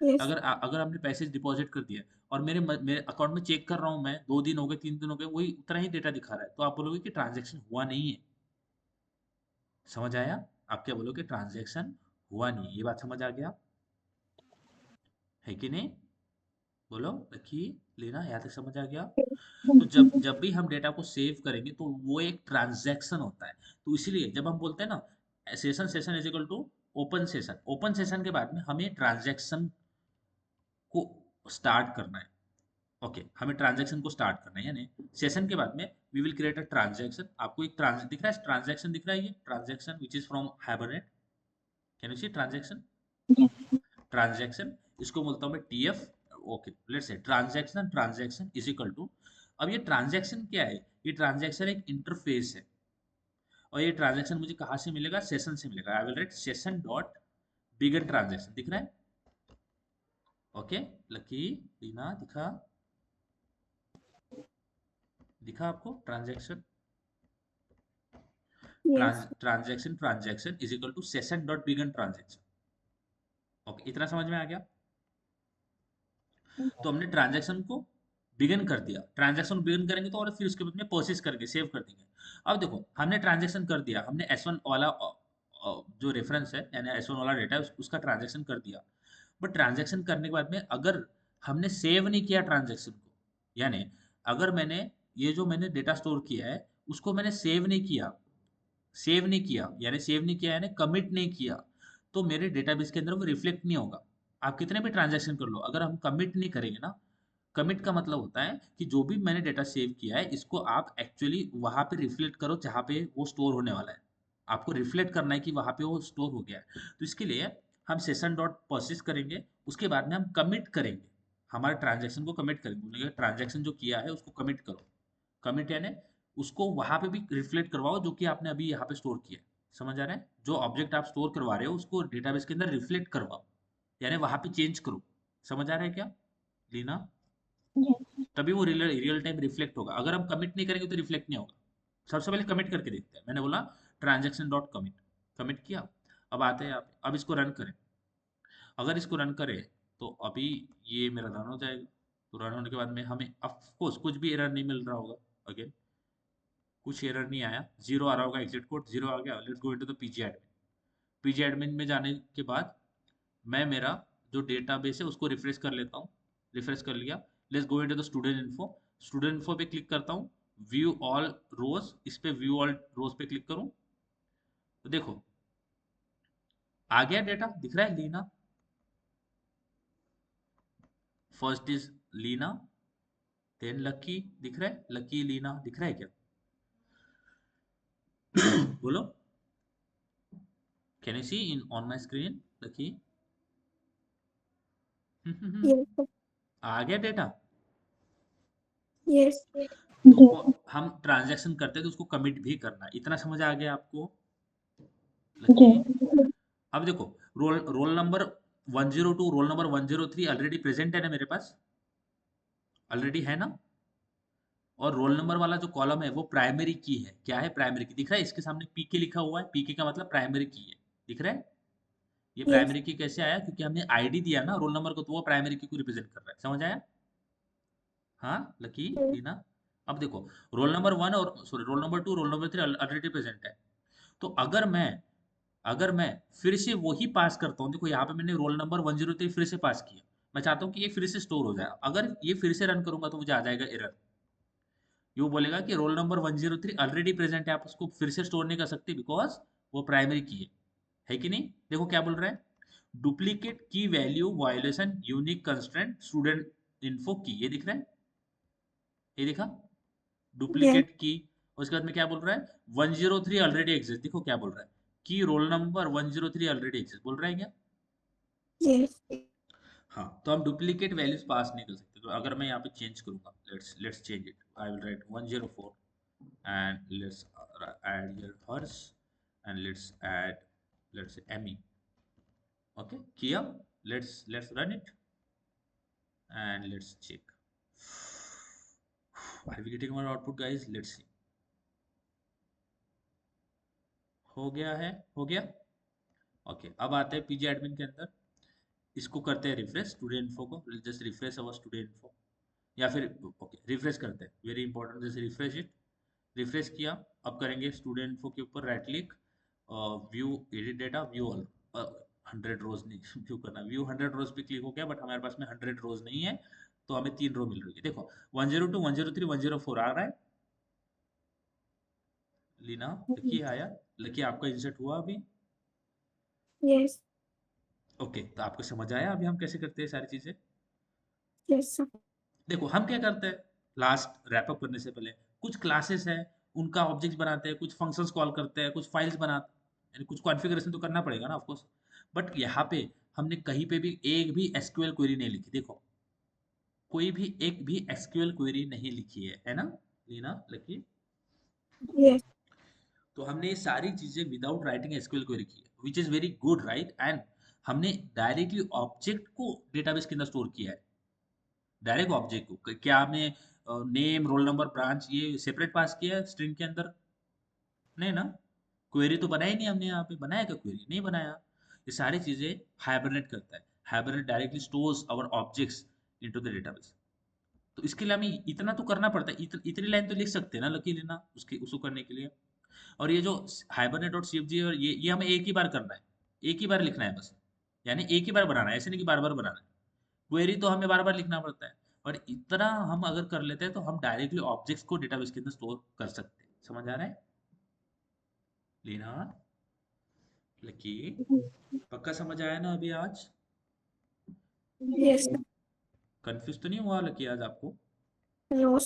Speaker 3: यस।
Speaker 1: अगर आपने पैसे डिपॉजिट कर दिया और मेरे अकाउंट में चेक कर रहा हूँ मैं, 2 दिन हो गए, 3 दिन हो गए, वही उतना ही डेटा दिखा रहा है, तो आप बोलोगे कि ट्रांजैक्शन हुआ नहीं है। समझ आया? आप क्या बोलोगे? ट्रांजैक्शन हुआ नहीं है। ये बात समझ आ गया, है कि नहीं? बोलो रखिए, लेना यहाँ तक समझ आ गया? तो जब जब भी हम डेटा को सेव करेंगे तो वो एक ट्रांजैक्शन होता है। तो इसीलिए जब हम बोलते हैं ना session session is equal to open session, open session के बाद में हमें ट्रांजैक्शन को स्टार्ट करना है। ओके, हमें ट्रांजैक्शन को स्टार्ट करना है, यानी सेशन के बाद में we will create a transaction. आपको एक ट्रांज दिख रहा है, ट्रांजैक्शन दिख रहा है, ये transaction which is from Hibernate. Can you see transaction? Transaction, इसको बोलता हूँ मैं TF. Okay, let's say transaction transaction is equal to, अब ये ट्रांजैक्शन क्या है? ये ट्रांजैक्शन एक इंटरफेस है, और ये ट्रांजैक्शन मुझे कहाँ से मिलेगा? सेशन से मिलेगा। I will write session dot begin transaction. दिख रहा है? ओके, लकी, दीना, दिखा दिखा आपको transaction?
Speaker 3: Yes.
Speaker 1: Transaction transaction is equal to session dot begin transaction. Okay, इतना समझ में आ गया? तो हमने ट्रांजैक्शन को बिगिन कर दिया, ट्रांजैक्शन बिगिन करेंगे तो, और फिर उसके बाद में प्रोसेस करके सेव कर देंगे। अब देखो, हमने ट्रांजैक्शन कर दिया, हमने S1 वाला जो रेफरेंस है यानी S1 वाला डेटा है उसका ट्रांजैक्शन कर दिया। बट ट्रांजैक्शन करने के बाद में अगर हमने सेव नहीं किया ट्रांजैक्शन को, यानी अगर मैंने ये जो मैंने डेटा स्टोर किया है उसको मैंने सेव नहीं किया, सेव नहीं किया यानी सेव नहीं किया यानी कमिट नहीं किया, तो मेरे डेटाबेस के अंदर वो रिफ्लेक्ट नहीं होगा। आप कितने भी ट्रांजैक्शन कर लो, अगर हम कमिट नहीं करेंगे ना, कमिट का मतलब होता है कि जो भी मैंने डेटा सेव किया है इसको आप एक्चुअली वहां पे रिफ्लेक्ट करो जहाँ पे वो स्टोर होने वाला है। आपको रिफ्लेक्ट करना है कि वहां पे वो स्टोर हो गया है। तो इसके लिए हम सेशन डॉट प्रोसेस करेंगे, उसके बाद में हम कमिट करेंगे, हमारे ट्रांजैक्शन को कमिट करेंगे, बोलेंगे ट्रांजैक्शन जो किया है उसको कमिट करो। कमिट यानी उसको वहां पे भी रिफ्लेक्ट करवाओ जो कि आपने अभी यहाँ पे स्टोर किया है। समझ आ रहा है? जो ऑब्जेक्ट आप स्टोर करवा रहे हो उसको डेटाबेस के अंदर रिफ्लेक्ट करवाओ, यानी वहां पे चेंज करो। समझ आ रहा है क्या लीना? तभी वो रियल रियल टाइम रिफ्लेक्ट होगा, अगर हम कमिट नहीं करेंगे तो रिफ्लेक्ट नहीं होगा। सबसे पहले कमिट करके देखते हैं। मैंने बोला ट्रांजेक्शन डॉट कमिट, कमिट किया। अब आते हैं अब इसको रन करें। अगर इसको रन करें तो अभी ये मेरा रन हो जाएगा। तो रन होने के बाद में हमें ऑफकोर्स कुछ भी एरर नहीं मिल रहा होगा। अगेन कुछ एरर नहीं आया, जीरो आ रहा होगा, एग्जिट कोड जीरो आ गया। Let's go into the PG admin. PG admin में जाने के बाद मैं मेरा जो डेटाबेस है उसको रिफ्रेश कर लेता हूँ। रिफ्रेश कर लिया, let's go into the student info. Student info पे क्लिक करता हूँ, व्यू ऑल रोज, इस पे व्यू ऑल रोज पे क्लिक करूँ तो देखो आ गया, डेटा दिख रहा है Leena. First is Leena, then Lucky, दिख रहा है लकी लीना, दिख रहा है क्या? बोलो, can you see in on my screen Lucky?
Speaker 3: Yes.
Speaker 1: आ गया डेटा।
Speaker 3: यस।
Speaker 1: तो हम ट्रांजैक्शन करते हैं तो उसको कमिट भी करना है। इतना समझ आ गया आपको लकी? अब देखो, roll roll number 102 roll number 103 already present है ना मेरे पास, ऑलरेडी है ना? और रोल नंबर वाला जो कॉलम है वो प्राइमरी की है। क्या है? प्राइमरी की। दिख रहा है इसके सामने पीके लिखा हुआ है, पीके का मतलब प्राइमरी की है। दिख रहा है? ये
Speaker 3: यस।
Speaker 1: प्राइमरी की कैसे आया? क्योंकि हमने आईडी दिया ना रोल नंबर को, तो वो प्राइमरी की को रिप्रेजेंट कर रहा है। समझ आया? हाँ लकी लीना? अब देखो, रोल नंबर 1 और sorry roll number 2 roll number 3 already present है। तो अगर मैं फिर से वही पास करता हूँ, देखो यहाँ पे मैंने रोल नंबर 103 फिर से पास किया, मैं चाहता हूँ कि ये फिर से स्टोर हो जाए। अगर ये फिर से रन करूंगा तो मुझे आ जाएगा एरर। ये बोलेगा कि रोल नंबर 103 ऑलरेडी प्रेजेंट है, आप उसको फिर से स्टोर नहीं कर सकते बिकॉज वो प्राइमरी की है कि नहीं? देखो क्या बोल रहा है, डुप्लीकेट की value violation unique constraint student info की। ये दिख रहा है? ये दिखा
Speaker 3: यस।
Speaker 1: डुप्लीकेट की। उसके बाद में क्या बोल रहा है? 103 ऑलरेडी एग्जिस्ट। देखो क्या बोल रहा है, की रोल नंबर 103 ऑलरेडी एग्जिस्ट बोल रहा है क्या?
Speaker 3: यस।
Speaker 1: हाँ, तो हम डुप्लीकेट वैल्यूज पास नहीं कर सकते। तो अगर मैं यहाँ पे चेंज करूंगा, let's change it, I will right 104 and let's add here hers and let's say Emmy. Okay, किया, let's run it and let's check. Are we getting our output, guys? Let's see. हो गया है, हो गया। Okay, अब आते हैं PG admin के अंदर। इसको करते हैं रिफ्रेश स्टूडेंट इन्फो को, जस्ट रिफ्रेश अवर स्टूडेंट इन्फो, या फिर ओके रिफ्रेश करते हैं, वेरी इंपॉर्टेंट, जैसे रिफ्रेश इट, रिफ्रेश किया। अब करेंगे स्टूडेंट इन्फो के ऊपर right click, view edit data, view all, 100 रोज नहीं व्यू करना, व्यू 100 रोज पे क्लिक हो गया, बट हमारे पास में 100 रोज नहीं है, तो हमें 3 रो मिल रही है। देखो 102 103 104 आ रहा है। लीना, लकी आया, लकी आपका इंसर्ट हुआ अभी।
Speaker 3: यस
Speaker 1: ओके, तो आपको समझ आया अभी हम कैसे करते हैं सारी चीजें।
Speaker 3: Yes sir.
Speaker 1: देखो हम क्या करते हैं, लास्ट रैप अप करने से पहले, कुछ क्लासेस हैं, उनका ऑब्जेक्ट्स बनाते हैं, कुछ फंक्शंस कॉल करते हैं, कुछ फाइल्स बनाते हैं, यानी कुछ कॉन्फ़िगरेशन तो करना पड़ेगा ना ऑफ कोर्स। बट यहाँ पे हमने कहीं पे भी एक भी एसक्यूएल क्वेरी नहीं लिखी। देखो कोई भी एक भी एसक्यूएल क्वेरी नहीं लिखी है ना लीना, लकी?
Speaker 3: यस
Speaker 1: तो हमने ये सारी चीजें विदाउट राइटिंग एसक्यूएल क्वेरी की है, which is very good, right? And हमने डायरेक्टली ऑब्जेक्ट को डेटाबेस के अंदर स्टोर किया है, डायरेक्ट ऑब्जेक्ट को। क्या आपने नेम, रोल नंबर, ब्रांच ये सेपरेट पास किया है स्ट्रिंग के अंदर? नहीं ना। क्वेरी तो बनाई नहीं हमने, यहाँ पे बनाया क्या क्वेरी? नहीं बनाया। ये सारी चीजें हाइबरनेट करता है। Hibernate directly stores our objects into the database. तो इसके लिए हमें इतना तो करना पड़ता है, इतनी लाइन तो लिख सकते हैं ना लकी लेना, उसके उसको करने के लिए। और ये जो हाइबरनेट और सीएफजी, और ये हमें एक ही बार करना है, एक ही बार लिखना है बस, यानी एक ही बार बनाना है, ऐसे नहीं कि बार बार बनाना है। क्वेरी तो हमें बार बार लिखना पड़ता है। और इतना हम अगर कर लेते हैं तो हम डायरेक्टली ऑब्जेक्ट्स को डेटाबेस के अंदर स्टोर कर सकते हैं। समझ आ रहा है लीना, लकी? पक्का समझ आया ना अभी आज?
Speaker 3: यस
Speaker 1: कंफ्यूज तो नहीं हुआ लकी आज आपको?
Speaker 3: नो